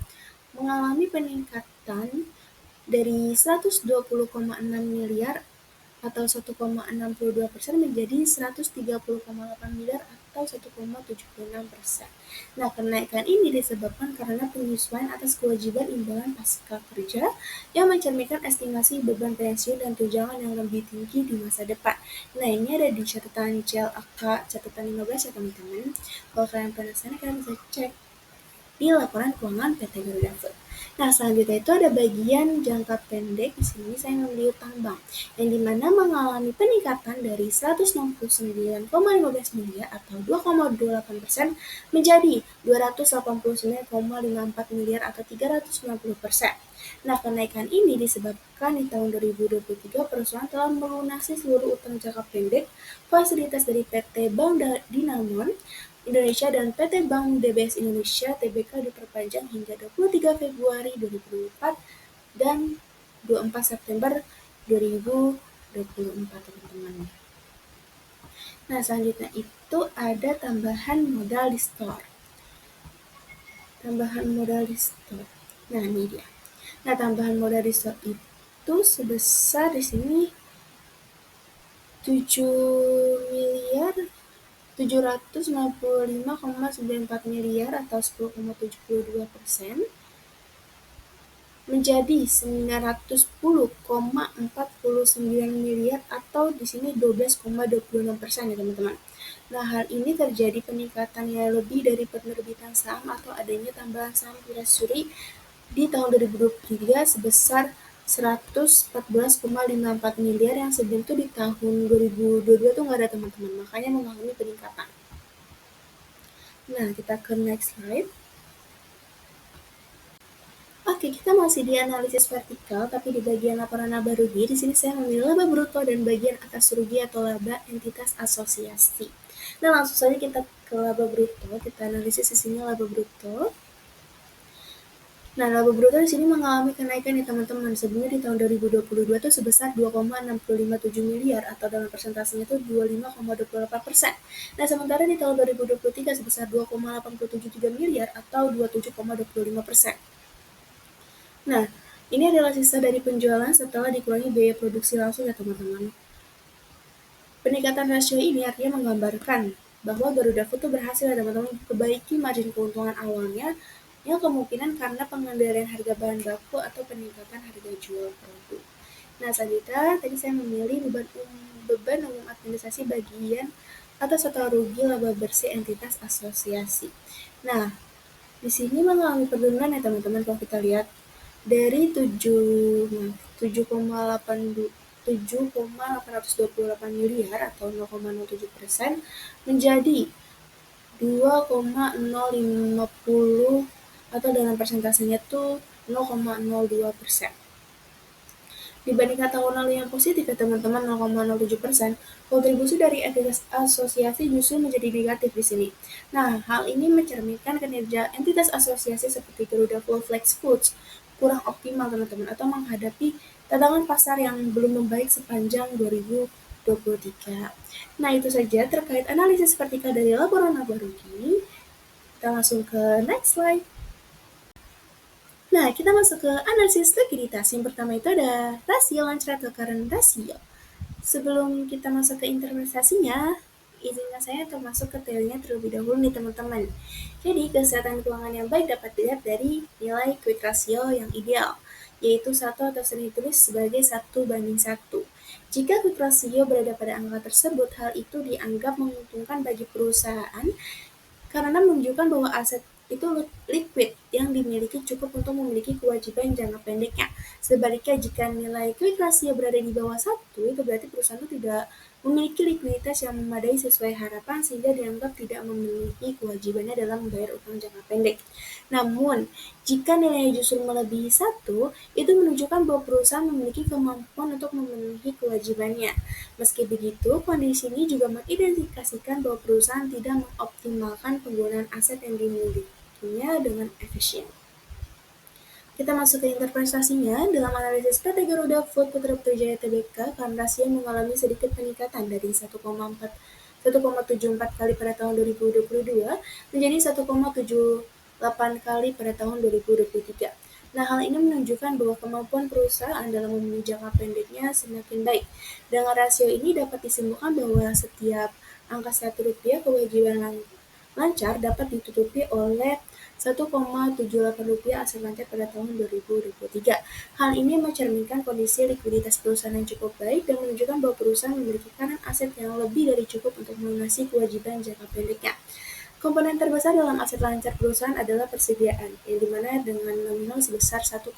mengalami peningkatan dari 120,6 miliar atau 1,62% menjadi 130,8 miliar atau 1,76%. Nah, kenaikan ini disebabkan karena penyesuaian atas kewajiban imbalan pasca kerja yang mencerminkan estimasi beban pensiun dan tunjangan yang lebih tinggi di masa depan. Nah, ini ada di catatan CLAK catatan 15 ya, teman-teman. Kalau kalian penasaran, kalian bisa cek di laporan keuangan PT Garuda Food. Nah, selanjutnya itu ada bagian jangka pendek. Di sini saya memilih tambang, yang dimana mengalami peningkatan dari 169,15 miliar atau 2,28% menjadi 289,54 miliar atau 390%. Nah, kenaikan ini disebabkan di tahun 2023 perusahaan telah melunasi seluruh utang jangka pendek fasilitas dari PT Bank Dinamon Indonesia dan PT Bank DBS Indonesia (TBK) diperpanjang hingga 23 Februari 2024 dan 24 September 2024, teman-teman. Nah, selanjutnya itu ada tambahan modal di store. Tambahan modal di store. Nah, ini dia. Nah, tambahan modal di store itu sebesar di sini 7.795,94 miliar atau 10,72%. menjadi 910,49 miliar atau di sini 12,26% ya teman-teman. Nah, hal ini terjadi peningkatan yang lebih dari penerbitan saham atau adanya tambahan saham treasury di tahun 2023 sebesar 114,54 miliar yang sebelum itu di tahun 2022 tuh nggak ada teman-teman, makanya mengalami peningkatan. Nah, kita ke next slide. Oke, kita masih di analisis vertikal, tapi di bagian laporan laba rugi, di sini saya memilih laba bruto dan bagian atas rugi atau laba entitas asosiasi. Nah, langsung saja kita ke laba bruto, kita analisis di sini laba bruto. Nah, laba bruto di sini mengalami kenaikan ya teman-teman. Sebelumnya di tahun 2022 itu sebesar 2,657 miliar atau dalam persentasenya itu 25,28%. Nah, sementara di tahun 2023 sebesar 2,873 miliar atau 27,25%. Nah, ini adalah sisa dari penjualan setelah dikurangi biaya produksi langsung ya teman-teman. Peningkatan rasio ini artinya menggambarkan bahwa Garuda Food berhasil ya teman-teman memperbaiki margin keuntungan awalnya yang kemungkinan karena pengendalian harga bahan baku atau peningkatan harga jual produk. Nah, selanjutnya tadi saya memilih beban umum administrasi bagian atas atau rugi laba bersih entitas asosiasi. Nah, di sini mengalami penurunan ya teman-teman kalau kita lihat dari 7,828 miliar atau 0,07% menjadi 2,050 atau dalam persentasenya tuh 0,02%. Dibandingkan tahun lalu yang positif ya teman-teman 0,07%, kontribusi dari entitas asosiasi justru menjadi negatif di sini. Nah, hal ini mencerminkan kinerja entitas asosiasi seperti Garuda Flex Foods kurang optimal teman-teman atau menghadapi tantangan pasar yang belum membaik sepanjang 2023. Nah, itu saja terkait analisis vertikal dari laporan laba rugi. Kita langsung ke next slide. Nah, kita masuk ke analisis likuiditas. Yang pertama itu ada rasio launcher atau current ratio. Sebelum kita masuk ke interpretasinya, izinkan saya untuk masuk ke teorinya terlebih dahulu nih teman-teman. Jadi, kesehatan keuangan yang baik dapat dilihat dari nilai quick ratio yang ideal, yaitu 1 atau sering ditulis sebagai 1:1. Jika quick ratio berada pada angka tersebut, hal itu dianggap menguntungkan bagi perusahaan karena menunjukkan bahwa aset itu liquid yang dimiliki cukup untuk memiliki kewajiban jangka pendeknya. Sebaliknya, jika nilai quick ratio berada di bawah 1, itu berarti perusahaan itu tidak memiliki likuiditas yang memadai sesuai harapan sehingga dianggap tidak memenuhi kewajibannya dalam membayar utang jangka pendek. Namun, jika nilainya justru melebihi 1, itu menunjukkan bahwa perusahaan memiliki kemampuan untuk memenuhi kewajibannya. Meski begitu, kondisi ini juga mengidentifikasikan bahwa perusahaan tidak mengoptimalkan penggunaan aset yang dimilikinya dengan efisien. Kita masuk ke interpretasinya. Dalam analisis PT Garuda Food Putra Putrijaya Tbk, current ratio mengalami sedikit peningkatan dari 1,74 kali pada tahun 2022 menjadi 1,78 kali pada tahun 2023. Nah, hal ini menunjukkan bahwa kemampuan perusahaan dalam memenuhi jangka pendeknya semakin baik. Dengan rasio ini dapat disimpulkan bahwa setiap angka Rp1 kewajiban lancar dapat ditutupi oleh Rp1,78 aset lancar pada tahun 2023. Hal ini mencerminkan kondisi likuiditas perusahaan yang cukup baik dan menunjukkan bahwa perusahaan memiliki kanan aset yang lebih dari cukup untuk melunasi kewajiban jangka pendeknya. Komponen terbesar dalam aset lancar perusahaan adalah persediaan, yang dimana dengan nominal sebesar 1,267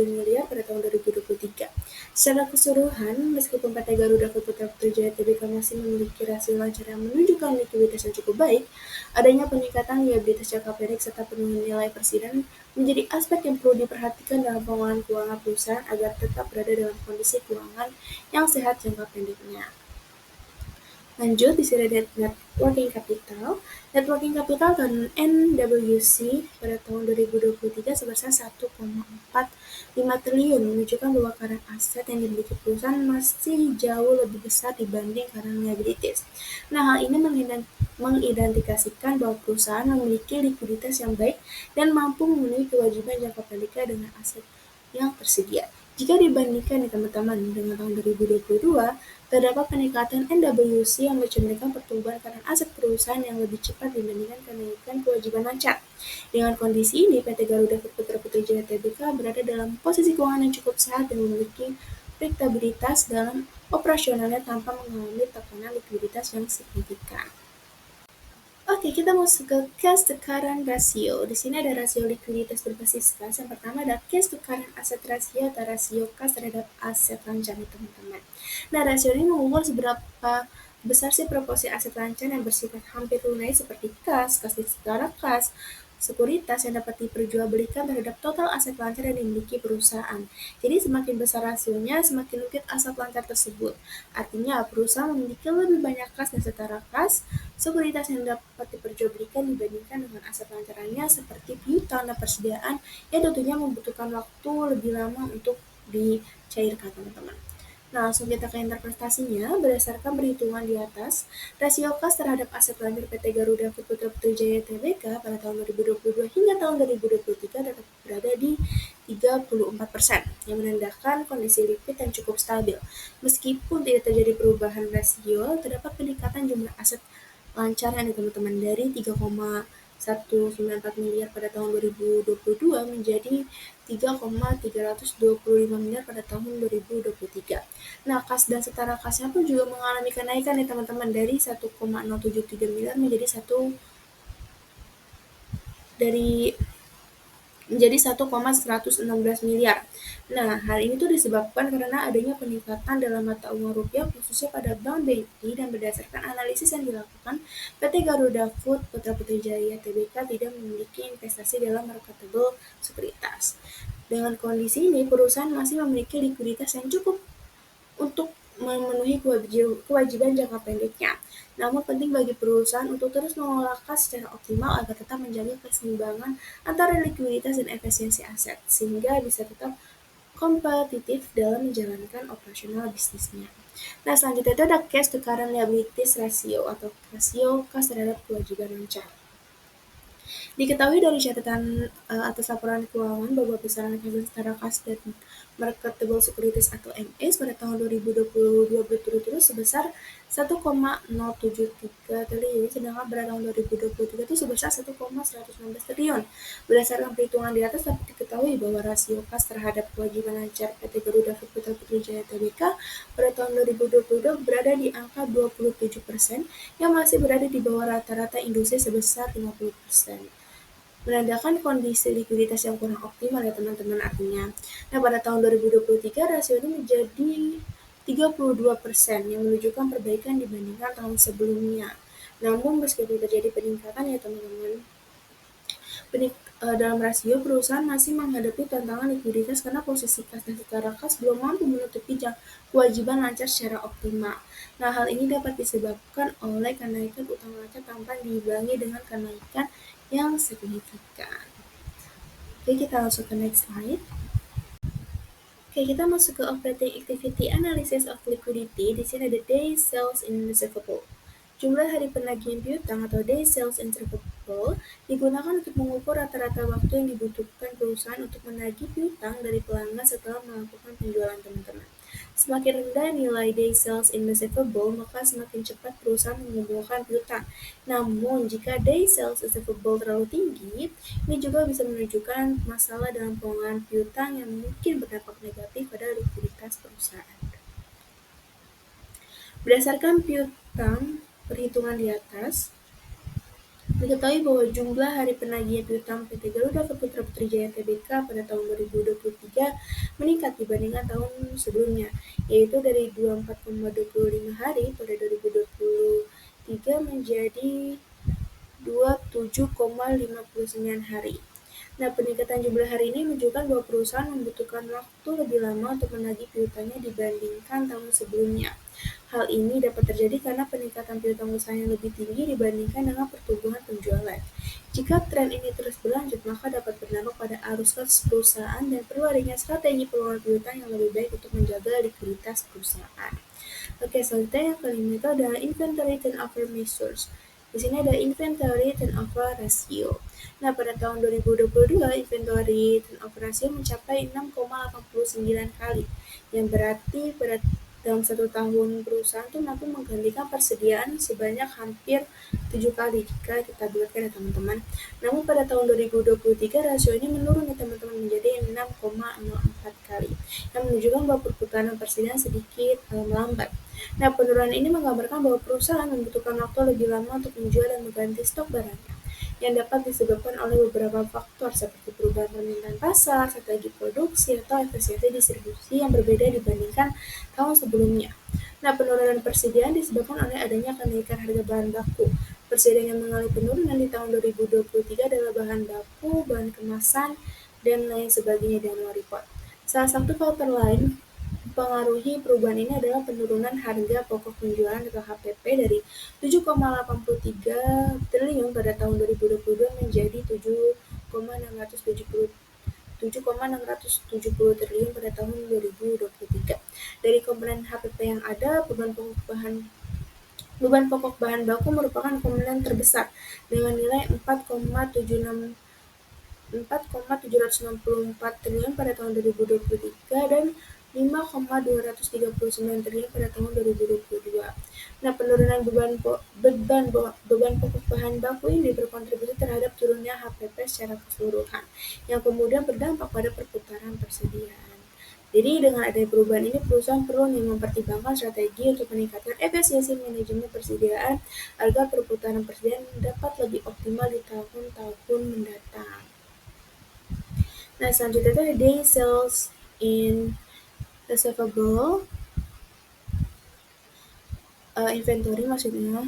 miliar pada tahun 2023. Secara keseluruhan, meskipun PT Garuda Food Putra Putrijaya Tbk masih memiliki rasio lancar yang menunjukkan likuiditas yang cukup baik, adanya peningkatan liabilitas jangka pendek serta penurunan nilai persediaan menjadi aspek yang perlu diperhatikan dalam pengelolaan keuangan perusahaan agar tetap berada dalam kondisi keuangan yang sehat jangka pendeknya. Lanjut, di sini ada net working capital. Net working capital dan NWC pada tahun 2023 sebesar 1,45 triliun, menunjukkan bahwa current aset yang dimiliki perusahaan masih jauh lebih besar dibanding current liabilities. Nah, hal ini mengidentifikasikan bahwa perusahaan memiliki likuiditas yang baik dan mampu memenuhi kewajiban jangka pendeknya dengan aset yang tersedia. Jika dibandingkan nih teman-teman dengan tahun 2022, terdapat peningkatan NWC yang mencerminkan pertumbuhan karena aset perusahaan yang lebih cepat dibandingkan kenaikan kewajiban lancar. Dengan kondisi ini, PT Garuda Putra Putri Jaya Tbk berada dalam posisi keuangan yang cukup sehat dan memiliki predictabilitas dalam operasionalnya tanpa mengalami tekanan likuiditas yang signifikan. Oke, kita masuk ke cash to current ratio. Di sini ada rasio likuiditas berbasis kas. Yang pertama ada cash to current asset ratio atau rasio kas terhadap aset lancar nih teman-teman. Nah, rasio ini mengukur seberapa besar sih proporsi aset lancar yang bersifat hampir tunai seperti kas di setara kas, sekuritas yang dapat diperjualbelikan terhadap total aset lancar yang dimiliki perusahaan. Jadi semakin besar rasionya, semakin liquid aset lancar tersebut. Artinya perusahaan memiliki lebih banyak kas dan setara kas, sekuritas yang dapat diperjualbelikan dibandingkan dengan aset lancarannya seperti piutang dan persediaan yang tentunya membutuhkan waktu lebih lama untuk dicairkan teman-teman. Nah, langsung kita ke interpretasinya. Berdasarkan perhitungan di atas, rasio kas terhadap aset lancar PT Garuda Putra Putri Jaya Tbk pada tahun 2022 hingga tahun 2023 tetap berada di 34%, yang menandakan kondisi likuid yang cukup stabil. Meskipun tidak terjadi perubahan rasio, terdapat peningkatan jumlah aset lancar yang teman-teman dari 3,194 miliar pada tahun 2022 menjadi 3,325 miliar pada tahun 2023. Nah, kas dan setara kasnya pun juga mengalami kenaikan nih teman-teman dari 1,073 miliar menjadi 1,116 miliar. Nah, hal ini tuh disebabkan karena adanya peningkatan dalam mata uang rupiah khususnya pada Bank BNI dan berdasarkan analisis yang dilakukan, PT Garuda Food Putra Putri Jaya Tbk tidak memiliki investasi dalam marketable sekuritas. Dengan kondisi ini, perusahaan masih memiliki likuiditas yang cukup untuk memenuhi kewajiban jangka pendeknya. Namun penting bagi perusahaan untuk terus mengelola kas secara optimal agar tetap menjaga keseimbangan antara likuiditas dan efisiensi aset, sehingga bisa tetap kompetitif dalam menjalankan operasional bisnisnya. Nah, selanjutnya itu ada cash to current liabilities ratio atau rasio kas terhadap kewajiban lancar. Diketahui dari catatan atas laporan keuangan bahwa besaran kas dan setara kas dan marketable securities atau MS pada tahun 2022 berturut-turut sebesar 1,073 triliun, sedangkan pada tahun 2023 itu sebesar 1,116 triliun. Berdasarkan perhitungan di atas dapat diketahui bahwa rasio kas terhadap kewajiban lancar PT Garuda Putra Putri Jaya Tbk pada tahun 2022 berada di angka 27%, yang masih berada di bawah rata-rata industri sebesar 50%. Menandakan kondisi likuiditas yang kurang optimal ya teman-teman artinya. Nah, pada tahun 2023 rasio ini menjadi 32%, yang menunjukkan perbaikan dibandingkan tahun sebelumnya. Namun meskipun terjadi peningkatan ya teman-teman, dalam rasio perusahaan masih menghadapi tantangan likuiditas karena posisi kas dan setara kas belum mampu menutupi kewajiban lancar secara optimal. Nah, hal ini dapat disebabkan oleh kenaikan utang lancar tanpa diimbangi dengan kenaikan yang signifikan. Oke, kita langsung ke next slide. Oke, kita masuk ke operating activity analysis of liquidity. Di sini ada day sales in receivable. Jumlah hari penagihan piutang atau day sales in receivable digunakan untuk mengukur rata-rata waktu yang dibutuhkan perusahaan untuk menagih piutang dari pelanggan setelah melakukan penjualan teman-teman. Semakin rendah nilai day sales in receivable, maka semakin cepat perusahaan mengumpulkan piutang. Namun, jika day sales receivable terlalu tinggi, ini juga bisa menunjukkan masalah dalam pengelolaan piutang yang mungkin berdampak negatif pada likuiditas perusahaan. Berdasarkan piutang perhitungan di atas, diketahui bahwa jumlah hari penagihan piutang PT Garuda Putra Putri Jaya Tbk pada tahun 2023 meningkat dibandingkan tahun sebelumnya, yaitu dari 24,25 hari pada 2023 menjadi 27,59 hari. Nah, peningkatan jumlah hari ini menunjukkan bahwa perusahaan membutuhkan waktu lebih lama untuk menagih piutangnya dibandingkan tahun sebelumnya. Hal ini dapat terjadi karena peningkatan piutang usaha yang lebih tinggi dibandingkan dengan pertumbuhan penjualan. Jika tren ini terus berlanjut, maka dapat berdampak pada arus kas perusahaan dan perlu adanya strategi pengelolaan piutang yang lebih baik untuk menjaga likuiditas perusahaan. Oke, selanjutnya yang kelima itu adalah inventory turnover measures. Di sini ada inventory turnover ratio. Nah, pada tahun 2022, inventory turnover ratio mencapai 6,89 kali, yang berarti dalam satu tahun perusahaan itu mampu menggantikan persediaan sebanyak hampir 7 kali jika kita bulatkan ya teman-teman. Namun pada tahun 2023 rasio ini menurun ya teman-teman menjadi 6,04 kali, yang menunjukkan bahwa perputaran persediaan sedikit melambat. Nah, penurunan ini menggambarkan bahwa perusahaan membutuhkan waktu lebih lama untuk menjual dan mengganti stok barangnya, yang dapat disebabkan oleh beberapa faktor seperti perubahan permintaan pasar, strategi produksi, atau efisiensi distribusi yang berbeda dibandingkan tahun sebelumnya. Nah, penurunan persediaan disebabkan oleh adanya kenaikan harga bahan baku. Persediaan yang mengalami penurunan di tahun 2023 adalah bahan baku, bahan kemasan, dan lain sebagainya di annual report. Salah satu faktor lain mempengaruhi perubahan ini adalah penurunan harga pokok penjualan atau HPP dari 7,83 triliun pada tahun 2022 menjadi 7,670 triliun pada tahun 2023. Dari komponen HPP yang ada, beban pokok bahan baku merupakan komponen terbesar dengan nilai 4,764 triliun pada tahun 2023 dan 5,239 triliun pada tahun 2022. Nah, penurunan beban pokok bahan baku ini berkontribusi terhadap turunnya HPP secara keseluruhan, yang kemudian berdampak pada perputaran persediaan. Jadi dengan adanya perubahan ini, perusahaan perlu mempertimbangkan strategi untuk meningkatkan efisiensi manajemen persediaan agar perputaran persediaan dapat lebih optimal di tahun-tahun mendatang. Nah, selanjutnya itu day sales in receivable inventory maksudnya.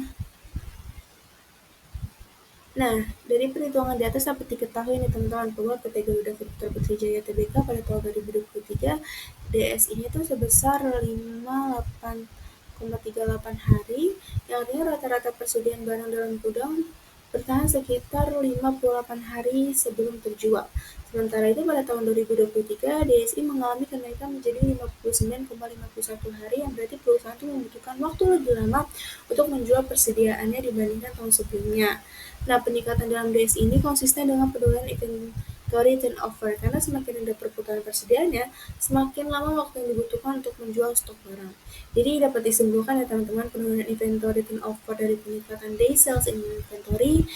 Nah, dari perhitungan di atas dapat diketahui nih teman-teman bahwa PT Garuda Putra Putri Jaya Tbk pada tahun 2023 DSI-nya itu sebesar 58,38 hari, yang artinya rata-rata persediaan barang dalam gudang bertahan sekitar 58 hari sebelum terjual. Sementara itu pada tahun 2023 DSI mengalami kenaikan menjadi 59,51 hari, yang berarti perusahaan itu membutuhkan waktu lebih lama untuk menjual persediaannya dibandingkan tahun sebelumnya. Nah, peningkatan dalam DSI ini konsisten dengan penurunan inventory turnover, karena semakin rendah perputaran persediaannya, semakin lama waktu yang dibutuhkan untuk menjual stok barang. Jadi dapat disimpulkan ya teman-teman, penurunan inventory turnover dari peningkatan day sales in inventory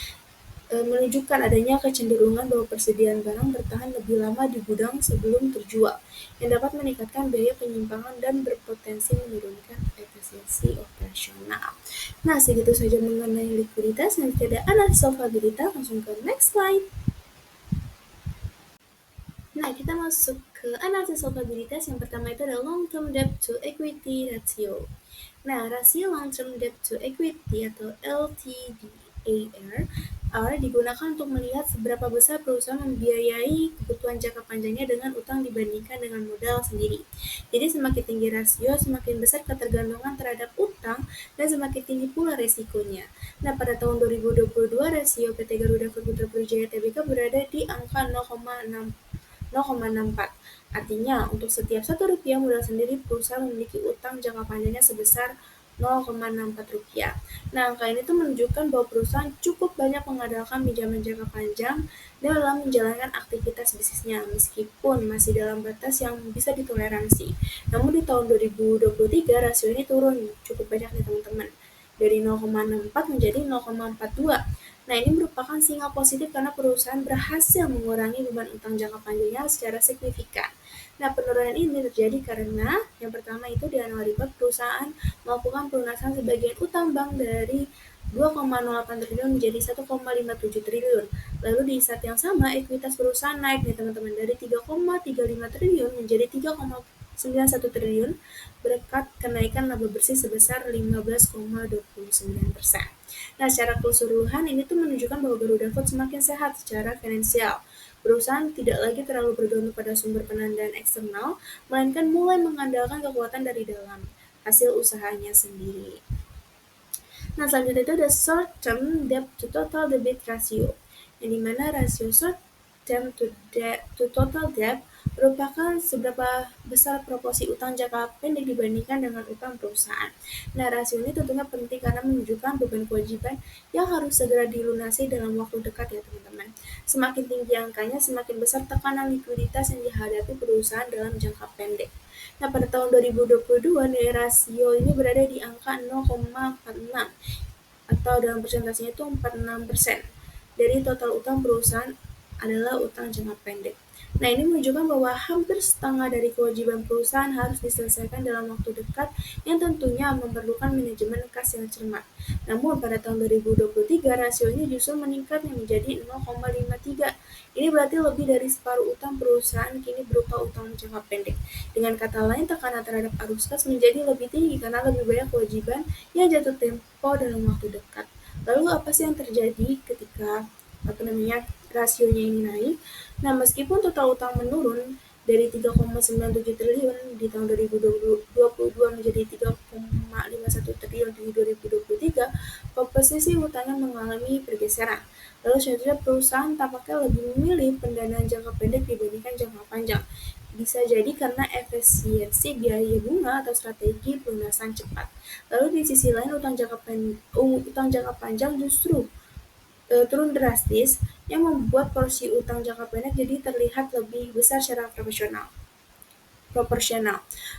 menunjukkan adanya kecenderungan bahwa persediaan barang bertahan lebih lama di gudang sebelum terjual, yang dapat meningkatkan biaya penyimpangan dan berpotensi menurunkan efisiensi operasional. Nah, segitu saja mengenai likuiditas. Nanti ada analisis solvabilitas, langsung ke next slide. Nah, kita masuk ke analisis solvabilitas. Yang pertama itu adalah long term debt to equity ratio. Nah, rasio long term debt to equity atau LTDAR digunakan untuk melihat seberapa besar perusahaan membiayai kebutuhan jangka panjangnya dengan utang dibandingkan dengan modal sendiri. Jadi semakin tinggi rasio, semakin besar ketergantungan terhadap utang, dan semakin tinggi pula resikonya. Nah, pada tahun 2022 rasio PT Garuda Putra Putri Jaya Tbk berada di angka 0,64. Artinya, untuk setiap Rp1 modal sendiri, perusahaan memiliki utang jangka panjangnya sebesar Rp0,64. Nah, angka ini tuh menunjukkan bahwa perusahaan cukup banyak mengandalkan pinjaman jangka panjang dalam menjalankan aktivitas bisnisnya, meskipun masih dalam batas yang bisa ditoleransi. Namun di tahun 2023, rasio ini turun cukup banyak nih teman-teman, dari 0,64 menjadi 0,42. Nah, ini merupakan sinyal positif karena perusahaan berhasil mengurangi beban utang jangka panjangnya secara signifikan. Nah, penurunan ini terjadi karena yang pertama itu di annual report perusahaan melakukan pelunasan sebagian utang bank dari 2,08 triliun menjadi 1,57 triliun. Lalu di saat yang sama, ekuitas perusahaan naik nih teman-teman, dari 3,35 triliun menjadi 3,91 triliun berkat kenaikan laba bersih sebesar 15,29%. Nah, secara keseluruhan ini tuh menunjukkan bahwa Garuda Food semakin sehat secara finansial. Perusahaan tidak lagi terlalu bergantung pada sumber pendanaan eksternal, melainkan mulai mengandalkan kekuatan dari dalam, hasil usahanya sendiri. Nah, selanjutnya itu ada short term debt to total debt ratio, yang dimana rasio short term to total debt merupakan seberapa besar proporsi utang jangka pendek dibandingkan dengan utang perusahaan. Nah, rasio ini tentunya penting karena menunjukkan beban kewajiban yang harus segera dilunasi dalam waktu dekat ya teman-teman. Semakin tinggi angkanya, semakin besar tekanan likuiditas yang dihadapi perusahaan dalam jangka pendek. Nah, pada tahun 2022, nilai rasio ini berada di angka 0,46 atau dalam persentasenya itu 46% dari total utang perusahaan adalah utang jangka pendek. Nah, ini menunjukkan bahwa hampir setengah dari kewajiban perusahaan harus diselesaikan dalam waktu dekat yang tentunya memerlukan manajemen kas yang cermat. Namun, pada tahun 2023, rasio ini justru meningkat menjadi 0,53. Ini berarti lebih dari separuh utang perusahaan kini berupa utang jangka pendek. Dengan kata lain, tekanan terhadap arus kas menjadi lebih tinggi karena lebih banyak kewajiban yang jatuh tempo dalam waktu dekat. Lalu apa sih yang terjadi ketika rasionya ini naik? Nah, meskipun total utang menurun dari 3,97 triliun di tahun 2022 menjadi 3,51 triliun di 2023, komposisi utangnya mengalami pergeseran. Lalu selanjutnya perusahaan tampaknya lebih memilih pendanaan jangka pendek dibandingkan jangka panjang. Bisa jadi karena efisiensi biaya bunga atau strategi pelunasan cepat. Lalu di sisi lain utang jangka panjang justru turun drastis yang membuat porsi utang jangka pendek jadi terlihat lebih besar secara proporsional.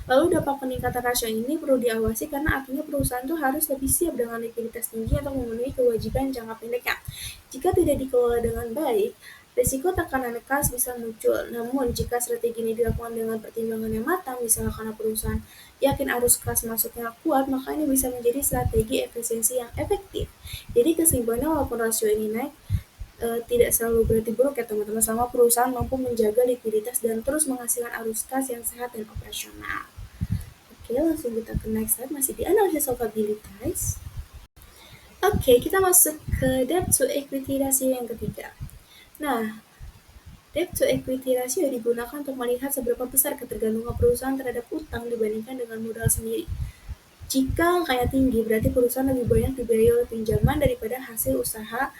Lalu dampak peningkatan rasio ini perlu diawasi karena artinya perusahaan itu harus lebih siap dengan likuiditas tinggi untuk memenuhi kewajiban jangka pendeknya. Jika tidak dikelola dengan baik, risiko tekanan kas bisa muncul. Namun, jika strategi ini dilakukan dengan pertimbangan yang matang, misalnya karena perusahaan yakin arus kas masuknya kuat, maka ini bisa menjadi strategi efisiensi yang efektif. Jadi kesimpulannya walaupun rasio ini naik, tidak selalu berarti buruk ya teman-teman, selama perusahaan mampu menjaga likuiditas dan terus menghasilkan arus kas yang sehat dan operasional. Oke, langsung kita ke next slide, masih di analisis solvabilitas. Oke, kita masuk ke debt to equity ratio yang ketiga. Nah, debt to equity ratio digunakan untuk melihat seberapa besar ketergantungan perusahaan terhadap utang dibandingkan dengan modal sendiri. Jika angkanya tinggi, berarti perusahaan lebih banyak dibiayai oleh pinjaman daripada hasil usaha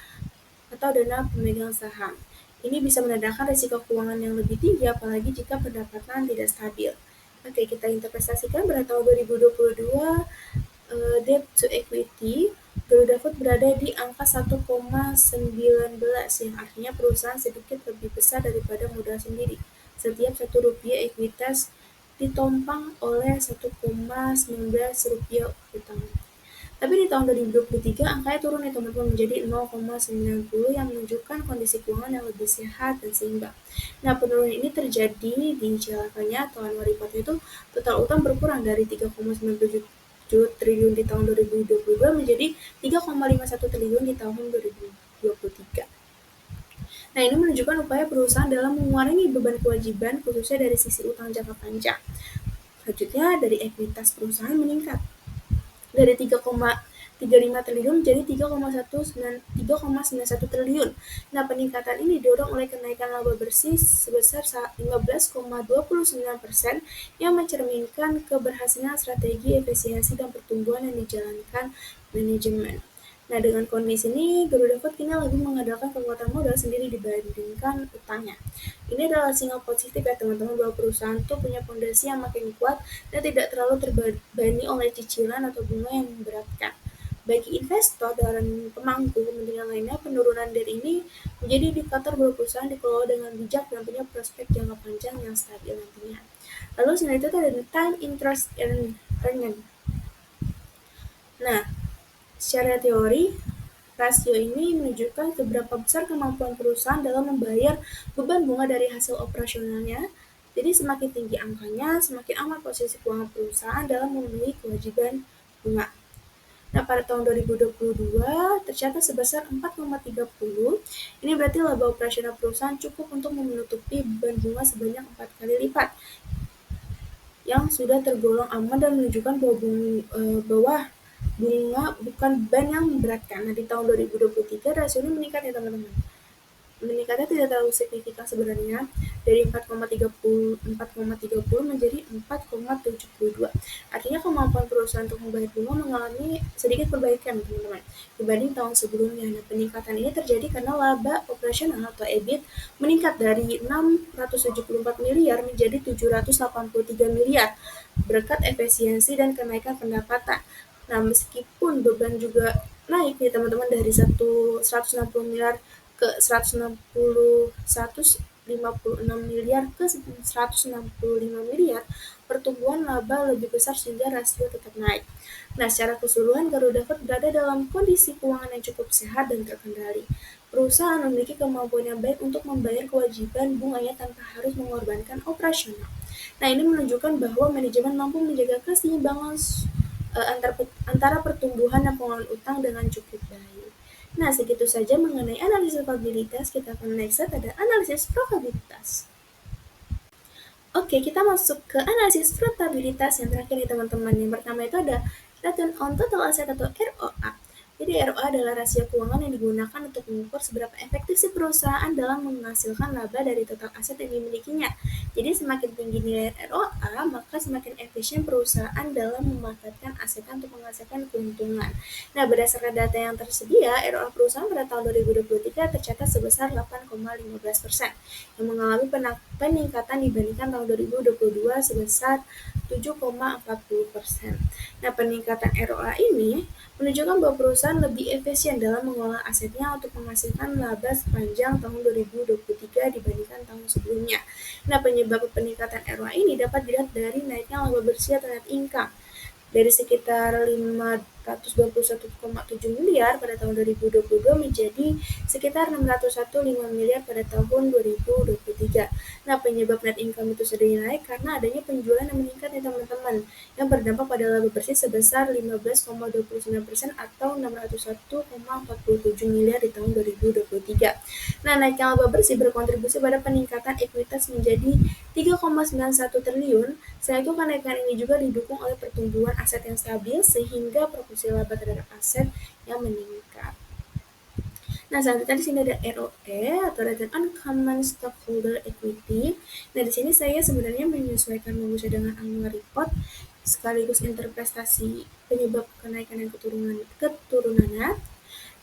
atau dana pemegang saham. Ini bisa menandakan risiko keuangan yang lebih tinggi, apalagi jika pendapatan tidak stabil. Oke, kita interpretasikan pada tahun 2022, debt to equity Garuda Food berada di angka 1,19, yang artinya perusahaan sedikit lebih besar daripada modal sendiri. Setiap Rp1 ekuitas ditompang oleh Rp1,19 utang. Tapi di tahun 2023 angkanya turun ya teman-teman menjadi 0,90 yang menunjukkan kondisi keuangan yang lebih sehat dan seimbang. Nah, penurunan ini terjadi di celakanya tahun Waripot itu total utang berkurang dari 3,97 triliun di tahun 2022 menjadi 3,51 triliun di tahun 2023. Nah, ini menunjukkan upaya perusahaan dalam mengurangi beban kewajiban khususnya dari sisi utang jangka panjang. Selanjutnya, dari ekuitas perusahaan meningkat dari 3,35 triliun menjadi 3,91 triliun. Nah, peningkatan ini didorong oleh kenaikan laba bersih sebesar 15,29% yang mencerminkan keberhasilan strategi efisiensi dan pertumbuhan yang dijalankan manajemen. Nah, dengan kondisi ini, Garuda Food kini lebih mengandalkan kekuatan modal sendiri dibandingkan utangnya. Ini adalah sinyal positif ya teman-teman, bahwa perusahaan itu punya fondasi yang makin kuat dan tidak terlalu terbebani oleh cicilan atau bunga yang memberatkan. Bagi investor dan pemangku kepentingan lainnya, penurunan debt ini menjadi indikator bahwa perusahaan dikelola dengan bijak dan punya prospek jangka panjang yang stabil nantinya. Lalu selanjutnya itu ada time interest earned. Nah, secara teori, rasio ini menunjukkan seberapa besar kemampuan perusahaan dalam membayar beban bunga dari hasil operasionalnya. Jadi semakin tinggi angkanya, semakin aman posisi keuangan perusahaan dalam memenuhi kewajiban bunga. Nah, pada tahun 2022 tercatat sebesar 4,30. Ini berarti laba operasional perusahaan cukup untuk menutupi beban bunga sebanyak 4 kali lipat yang sudah tergolong aman dan menunjukkan bahwa bunga bukan beban yang memberatkan. Nah, di tahun 2023 rasio ini meningkat ya teman-teman. meningkatnya tidak terlalu signifikan sebenarnya, dari 4,30 menjadi 4,72. Artinya kemampuan perusahaan untuk membayar bunga mengalami sedikit perbaikan, teman-teman, dibanding tahun sebelumnya. Nah, peningkatan ini terjadi karena laba operasional atau EBIT meningkat dari 674 miliar menjadi 783 miliar berkat efisiensi dan kenaikan pendapatan. Nah, meskipun beban juga naik nih teman-teman, dari 160 miliar ke 156 miliar ke 165 miliar, pertumbuhan laba lebih besar sehingga rasio tetap naik. Nah, secara keseluruhan Garuda Food berada dalam kondisi keuangan yang cukup sehat dan terkendali. Perusahaan memiliki kemampuan yang baik untuk membayar kewajiban bunganya tanpa harus mengorbankan operasional. Nah, ini menunjukkan bahwa manajemen mampu menjaga keseimbangan antara pertumbuhan dan pengelolaan utang dengan cukup baik. Nah, segitu saja mengenai analisis probabilitas. Kita akan next ada analisis probabilitas. Oke, kita masuk ke analisis probabilitas yang terakhir nih teman-teman. Yang pertama itu ada Return on Total Asset atau ROA. Jadi ROA adalah rasio keuangan yang digunakan untuk mengukur seberapa efektif si perusahaan dalam menghasilkan laba dari total aset yang dimilikinya. Jadi semakin tinggi nilai ROA, maka semakin efisien perusahaan dalam memanfaatkan asetnya untuk menghasilkan keuntungan. Nah, berdasarkan data yang tersedia, ROA perusahaan pada tahun 2023 tercatat sebesar 8,15%, yang mengalami peningkatan dibandingkan tahun 2022 sebesar 7,40%. Nah, peningkatan ROA ini menunjukkan bahwa perusahaan lebih efisien dalam mengolah asetnya untuk menghasilkan laba sepanjang tahun 2023 dibandingkan tahun sebelumnya. Nah, penyebab peningkatan ROA ini dapat dilihat dari naiknya laba bersih atau net income dari sekitar 521,7 miliar pada tahun 2022 menjadi sekitar 601,5 miliar pada tahun 2023. Nah, penyebab net income itu sendiri naik karena adanya penjualan yang meningkat nih teman-teman, yang berdampak pada laba bersih sebesar 15,29% atau 601,47 miliar di tahun 2023. Nah, naiknya laba bersih berkontribusi pada peningkatan ekuitas menjadi 3,91 triliun. Selain itu, kenaikan ini juga didukung oleh pertumbuhan aset yang stabil sehingga proporsi laba terhadap aset yang meningkat. Nah, selanjutnya di sini ada ROE atau Return on Common Stockholder Equity. Nah, di sini saya sebenarnya menyesuaikan rumus dengan annual report sekaligus interpretasi penyebab kenaikan dan keturunannya.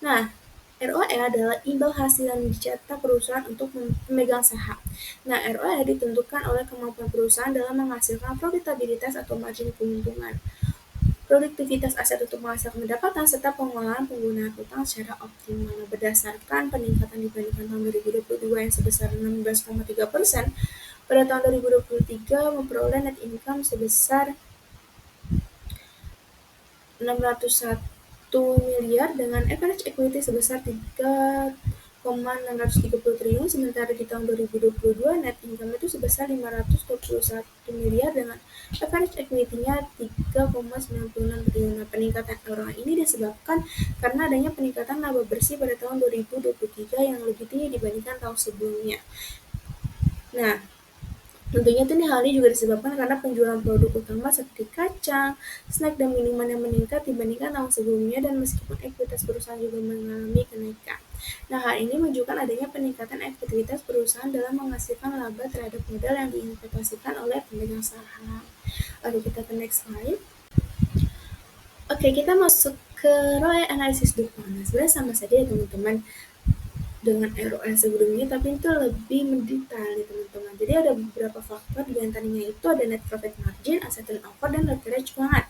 Nah, ROE adalah imbal hasil yang dicetak perusahaan untuk memegang saham. Nah, ROE ditentukan oleh kemampuan perusahaan dalam menghasilkan profitabilitas atau margin keuntungan, produktivitas aset untuk menghasilkan pendapatan, serta pengelolaan penggunaan utang secara optimal. Nah, berdasarkan peningkatan dibandingkan tahun 2022 yang sebesar 16,3%, pada tahun 2023 memperoleh net income sebesar 601 miliar dengan average equity sebesar 3,630 triliun, sementara di tahun 2022 net income itu sebesar 521 miliar dengan average equity-nya 3,96 triliun. Nah, peningkatan ROA ini disebabkan karena adanya peningkatan laba bersih pada tahun 2023 yang lebih tinggi dibandingkan tahun sebelumnya. Nah, tentunya hal ini juga disebabkan karena penjualan produk utama seperti kacang, snack, dan minuman yang meningkat dibandingkan tahun sebelumnya, dan meskipun ekuitas perusahaan juga mengalami kenaikan. Nah, hal ini menunjukkan adanya peningkatan efektivitas perusahaan dalam menghasilkan laba terhadap modal yang diinvestasikan oleh pemegang saham. Oke, kita ke next slide. Oke, kita masuk ke ROE analisis DuPont. Nah, sebenarnya sama saja ya teman-teman dengan ROE sebelumnya, tapi itu lebih mendetail nih teman-teman. Jadi ada beberapa faktor, diantaranya itu ada net profit margin, asset turnover, dan leverage keuangan.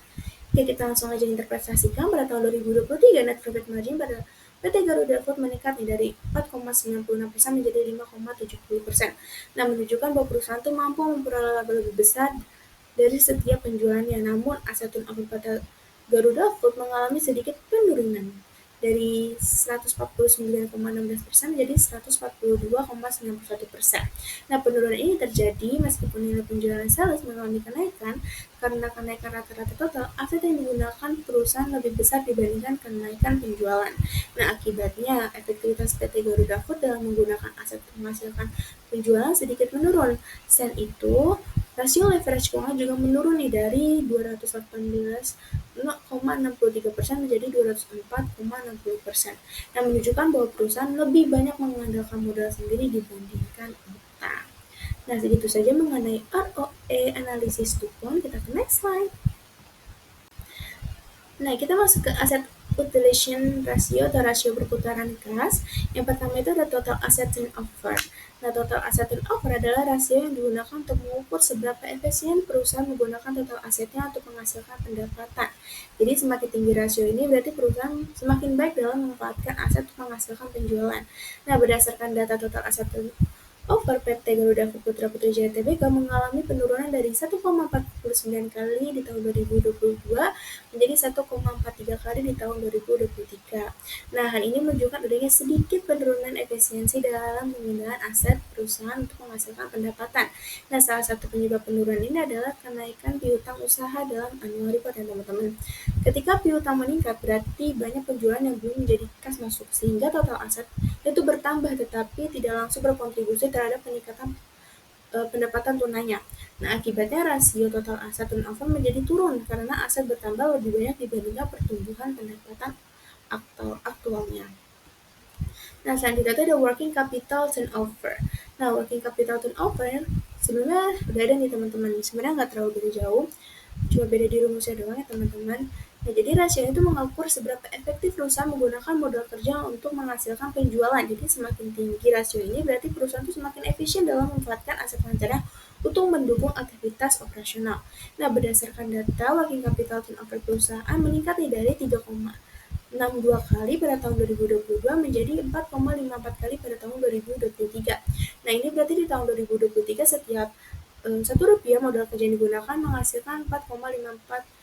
Oke, kita langsung aja interpretasikan. Pada tahun 2023 net profit margin pada PT Garuda Food meningkat dari 4,96% menjadi 5,70%. Nah, menunjukkan bahwa perusahaan itu mampu memperoleh laba lebih besar dari setiap penjualannya. Namun, aset turnover pada Garuda Food mengalami sedikit penurunan dari 149,16% menjadi 142,91%. Nah, penurunan ini terjadi meskipun nilai penjualan sales mengalami kenaikan karena kenaikan rata-rata total aset yang digunakan perusahaan lebih besar dibandingkan kenaikan penjualan. Nah, akibatnya efektivitas PT Garuda Food dalam menggunakan aset menghasilkan penjualan sedikit menurun. Selain itu, Rasio leverage keuangan juga menurun nih dari 218,63% menjadi 204,60%. Yang menunjukkan bahwa perusahaan lebih banyak mengandalkan modal sendiri dibandingkan utang. Nah, segitu saja mengenai ROE analisis DuPont. Kita ke next slide. Nah, kita masuk ke aset utilization ratio atau rasio perputaran kas. Yang pertama itu ada total asset turnover. Nah, total asset turnover adalah rasio yang digunakan untuk mengukur seberapa efisien perusahaan menggunakan total asetnya untuk menghasilkan pendapatan. Jadi, semakin tinggi rasio ini berarti perusahaan semakin baik dalam memanfaatkan aset untuk menghasilkan penjualan. Nah, berdasarkan data total aset turnover, PT Garuda Putra Putri Jaya Tbk mengalami penurunan dari 1,49 kali di tahun 2022 menjadi 1,43 kali di tahun 2023. Nah, hal ini menunjukkan adanya sedikit penurunan efisiensi dalam penggunaan aset perusahaan untuk menghasilkan pendapatan. Nah, salah satu penyebab penurunan ini adalah kenaikan piutang usaha dalam annual report ya teman-teman. Ketika piutang meningkat, berarti banyak penjualan yang belum menjadi kas masuk, sehingga total aset itu bertambah tetapi tidak langsung berkontribusi terhadap peningkatan pendapatan tunainya. Nah, akibatnya rasio total aset turnover menjadi turun karena aset bertambah lebih banyak dibandingkan pertumbuhan pendapatan aktualnya. Nah, selanjutnya itu ada working capital turnover. Nah, working capital turnover sebenarnya udah ada nih teman-teman. Sebenarnya nggak terlalu beda jauh, cuma beda di rumusnya doang ya teman-teman. Nah, jadi rasio itu mengukur seberapa efektif perusahaan menggunakan modal kerja untuk menghasilkan penjualan. Jadi semakin tinggi rasio ini berarti perusahaan itu semakin efisien dalam memanfaatkan aset lancarnya untuk mendukung aktivitas operasional. Nah, berdasarkan data working capital turnover perusahaan meningkat dari 3,62 kali pada tahun 2022 menjadi 4,54 kali pada tahun 2023. Nah, ini berarti di tahun 2023 setiap Rp1 modal kerja yang digunakan menghasilkan Rp4,54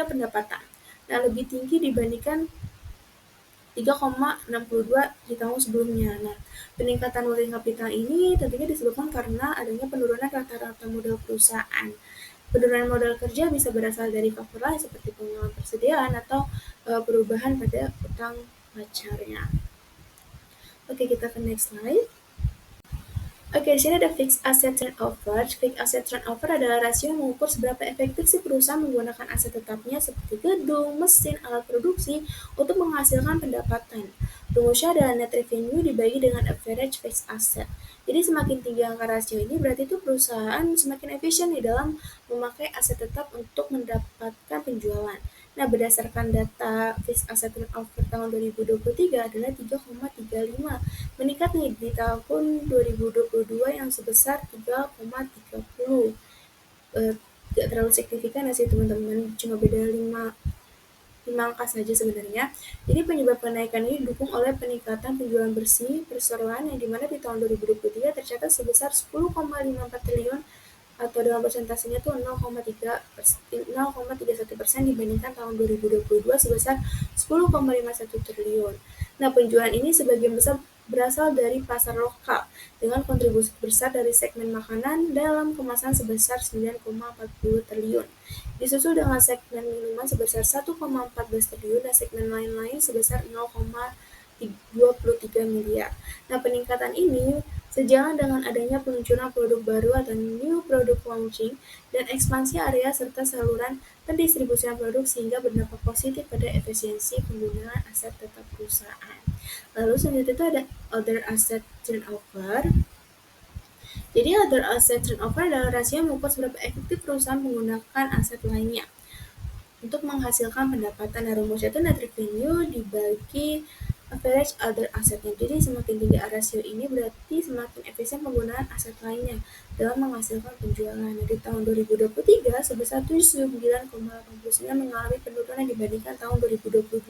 pendapatan. Nah, lebih tinggi dibandingkan 3,62 di tahun sebelumnya. Nah, peningkatan working capital ini tentunya disebabkan karena adanya penurunan rata-rata modal perusahaan. Penurunan modal kerja bisa berasal dari faktor lain seperti pengurangan persediaan atau perubahan pada utang pacarnya. Oke, kita ke next slide. Oke, di sini ada fixed asset turnover. Fixed asset turnover adalah rasio yang mengukur seberapa efektif si perusahaan menggunakan aset tetapnya seperti gedung, mesin, alat produksi untuk menghasilkan pendapatan. Rumusnya adalah net revenue dibagi dengan average fixed asset. Jadi semakin tinggi angka rasio ini berarti itu perusahaan semakin efisien di dalam memakai aset tetap untuk mendapatkan penjualan. Nah, berdasarkan data fixed asset turnover tahun 2023 adalah 3,35, meningkat nih di tahun 2022 yang sebesar 3,30. Tidak terlalu signifikan ya sih teman-teman, cuma beda 5 angka saja sebenarnya. Jadi penyebab kenaikan ini didukung oleh peningkatan penjualan bersih perseroan yang dimana di tahun 2023 tercatat sebesar 10,54 triliun atau dalam persentasenya itu 0,31% dibandingkan tahun 2022 sebesar 10,51 triliun. Nah, penjualan ini sebagian besar berasal dari pasar lokal dengan kontribusi besar dari segmen makanan dalam kemasan sebesar 9,40 triliun. Disusul dengan segmen minuman sebesar 1,14 triliun dan segmen lain-lain sebesar 0,23 miliar. Nah, peningkatan ini sejalan dengan adanya peluncuran produk baru atau new product launching dan ekspansi area serta saluran pendistribusian produk sehingga berdampak positif pada efisiensi penggunaan aset tetap perusahaan. Lalu selanjutnya itu ada other asset turnover. Jadi other asset turnover adalah rasio yang mengukur seberapa efektif perusahaan menggunakan aset lainnya untuk menghasilkan pendapatan. Nah, rumusnya itu net revenue dibagi average other assetnya. Jadi semakin tinggi rasio ini berarti semakin efisien penggunaan aset lainnya dalam menghasilkan penjualan. Nah, di tahun 2023 sebesar 79,89 mengalami penurunan dibandingkan tahun 2022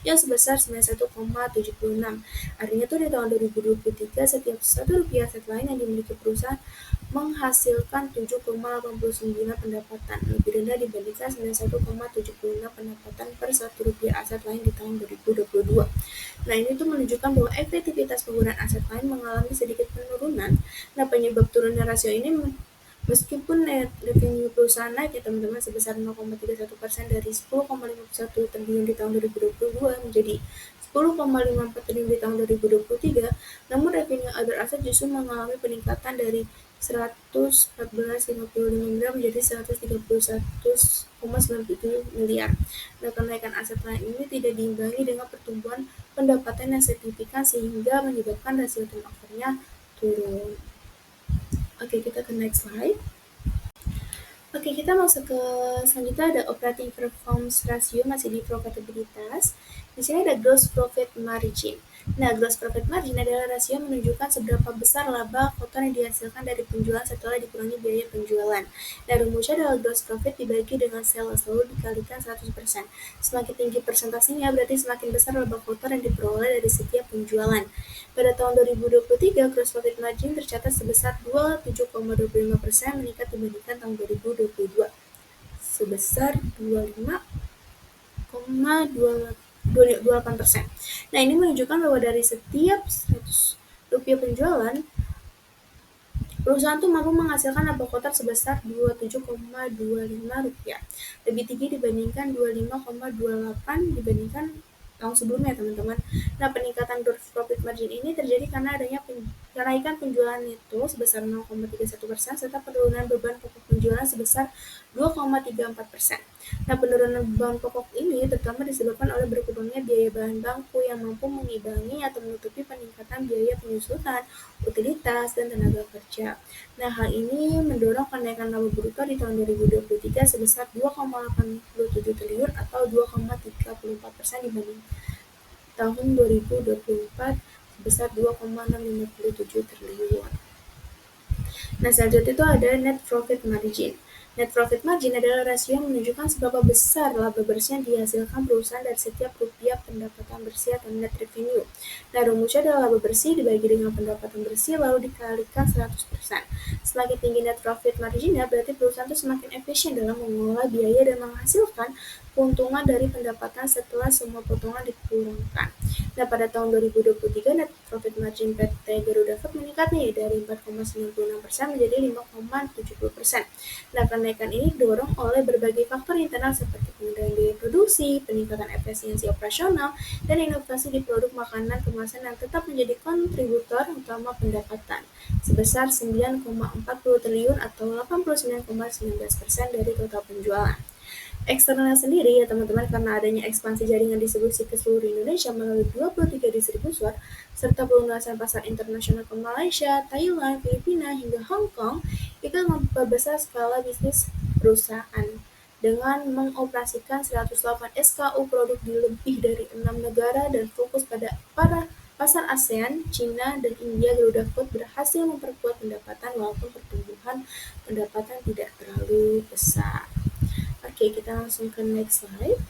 yang sebesar 91,76. Artinya tuh di tahun 2023 setiap Rp1 aset lain yang dimiliki perusahaan menghasilkan 7,89 pendapatan, lebih rendah dibandingkan 91,76 pendapatan per Rp1 aset lain di tahun 2022. Nah, ini tuh menunjukkan bahwa efektivitas penggunaan aset lain mengalami sedikit penurunan. Nah, penyebab turunnya rasio ini meskipun net revenue perusahaan naik ya teman-teman sebesar 0,31% dari 10,51 triliun di tahun 2022 menjadi 10,54 triliun di tahun 2023, namun revenue other asset justru mengalami peningkatan dari 114,55 menjadi 131,97 miliar. Nah, kenaikan aset lain ini tidak diimbangi dengan pertumbuhan pendapatan yang signifikan sehingga menyebabkan rasio turnover-nya turun. Oke, kita ke next slide. Oke, kita masuk ke selanjutnya ada operating performance ratio, masih di profitabilitas. Di sini ada gross profit margin. Nah, gross profit margin adalah rasio menunjukkan seberapa besar laba kotor yang dihasilkan dari penjualan setelah dikurangi biaya penjualan. Nah, rumusnya adalah gross profit dibagi dengan sales, lalu dikalikan 100%. Semakin tinggi persentasenya, berarti semakin besar laba kotor yang diperoleh dari setiap penjualan. Pada tahun 2023, gross profit margin tercatat sebesar 27,25%, meningkat dibandingkan tahun 2022 sebesar 25,28%. Nah, ini menunjukkan bahwa dari setiap 100 rupiah penjualan, perusahaan itu mampu menghasilkan laba kotor sebesar 27,25 rupiah, lebih tinggi dibandingkan 25,28 dibandingkan tahun sebelumnya, teman-teman. Nah, peningkatan gross profit margin ini terjadi karena adanya kenaikan penjualan neto sebesar 0,31% serta penurunan beban pokok penjualan sebesar 2,34%. Nah, penurunan beban pokok ini terutama disebabkan oleh berkurangnya biaya bahan baku yang mampu mengimbangi atau menutupi peningkatan biaya penyusutan, utilitas, dan tenaga kerja. Nah, hal ini mendorong kenaikan laba bruto di tahun 2023 sebesar 2,87 triliun atau 2,34% dibanding tahun 2024 sebesar 2,657 triliun. Nah, selanjutnya itu ada net profit margin. Net profit margin adalah rasio yang menunjukkan seberapa besar laba bersih yang dihasilkan perusahaan dari setiap rupiah pendapatan bersih atau net revenue. Nah, rumusnya adalah laba bersih dibagi dengan pendapatan bersih lalu dikalikan 100%. Semakin tinggi net profit marginnya, berarti perusahaan itu semakin efisien dalam mengelola biaya dan menghasilkan keuntungan dari pendapatan setelah semua potongan dikurangkan. Nah, pada tahun 2023, net profit margin PT Garuda Food meningkat nih dari 4,96% menjadi 5,70%. Nah, kenaikan ini didorong oleh berbagai faktor internal seperti pengendalian biaya produksi, peningkatan efisiensi operasional, dan inovasi di produk makanan kemasan yang tetap menjadi kontributor utama pendapatan sebesar 9,40 triliun atau 89,19% dari total penjualan. Eksternalnya sendiri ya teman-teman, karena adanya ekspansi jaringan distribusi ke seluruh Indonesia melalui 23 distributor serta pelunasan pasar internasional ke Malaysia, Thailand, Filipina, hingga Hong Kong, itu memperbesar skala bisnis perusahaan dengan mengoperasikan 108 SKU produk di lebih dari 6 negara dan fokus pada pasar ASEAN, China, dan India. Garuda Food berhasil memperkuat pendapatan walaupun pertumbuhan pendapatan tidak terlalu besar. Oke, kita langsung ke next slide.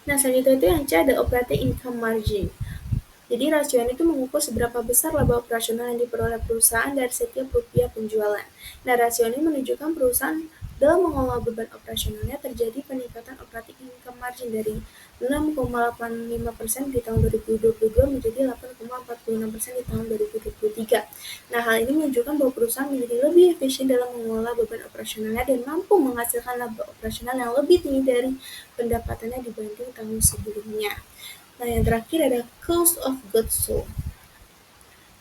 Nah, selanjutnya itu yang C ada operating income margin. Jadi rasio ini itu mengukur seberapa besar laba operasional yang diperoleh perusahaan dari setiap rupiah penjualan. Nah, rasio ini menunjukkan perusahaan dalam mengelola beban operasionalnya terjadi peningkatan operating income margin dari 6,85% di tahun 2022 menjadi 8,46% di tahun 2023. Nah, hal ini menunjukkan bahwa perusahaan menjadi lebih efisien dalam mengelola beban operasionalnya dan mampu menghasilkan laba operasional yang lebih tinggi dari pendapatannya dibanding tahun sebelumnya. Nah, yang terakhir ada cost of goods sold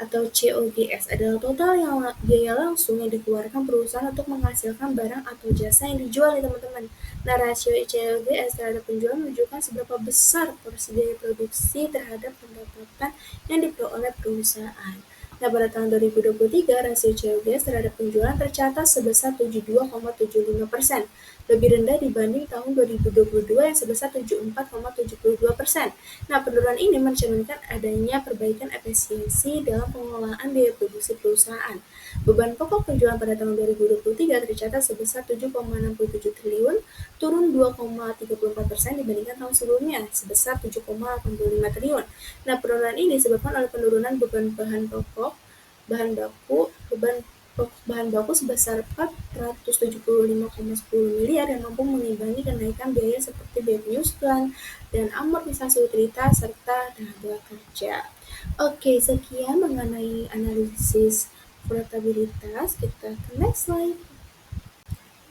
atau COGS adalah total biaya langsung yang dikeluarkan perusahaan untuk menghasilkan barang atau jasa yang dijual ya teman-teman. Nah, rasio COGS terhadap penjualan menunjukkan seberapa besar porsi biaya produksi terhadap pendapatan yang diperoleh perusahaan. Nah, pada tahun 2023, rasio COGS terhadap penjualan tercatat sebesar 72,75%, lebih rendah dibanding tahun 2022 yang sebesar 74,72%. Nah, penurunan ini mencerminkan adanya perbaikan efisiensi dalam pengelolaan biaya produksi perusahaan. Beban pokok penjualan pada tahun 2023 tercatat sebesar 7,67 triliun, turun 2,34% dibandingkan tahun sebelumnya sebesar 7,85 triliun. Nah, penurunan ini disebabkan oleh penurunan beban bahan baku sebesar 475,10 miliar yang mampu mengimbangi kenaikan biaya seperti biaya penyusutan dan amortisasi utilitas serta tenaga kerja. Oke, sekian mengenai analisis profitabilitas. Kita ke next slide.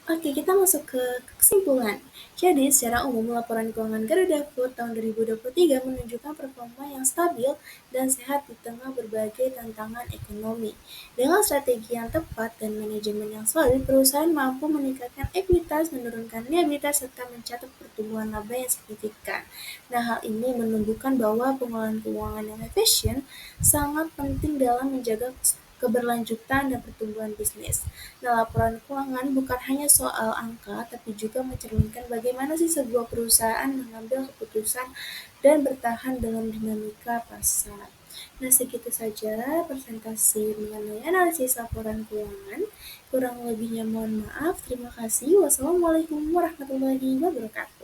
Oke, kita masuk ke kesimpulan. Jadi, secara umum, laporan keuangan Garuda Food tahun 2023 menunjukkan performa yang stabil dan sehat di tengah berbagai tantangan ekonomi. Dengan strategi yang tepat dan manajemen yang solid, perusahaan mampu meningkatkan ekuitas, menurunkan liabilitas, serta mencatat pertumbuhan laba yang signifikan. Nah, hal ini menunjukkan bahwa pengelolaan keuangan yang efisien sangat penting dalam menjaga keberlanjutan dan pertumbuhan bisnis. Nah, laporan keuangan bukan hanya soal angka, tapi juga mencerminkan bagaimana sih sebuah perusahaan mengambil keputusan dan bertahan dalam dinamika pasar. Nah, segitu saja presentasi mengenai analisis laporan keuangan. Kurang lebihnya mohon maaf. Terima kasih. Wassalamualaikum warahmatullahi wabarakatuh.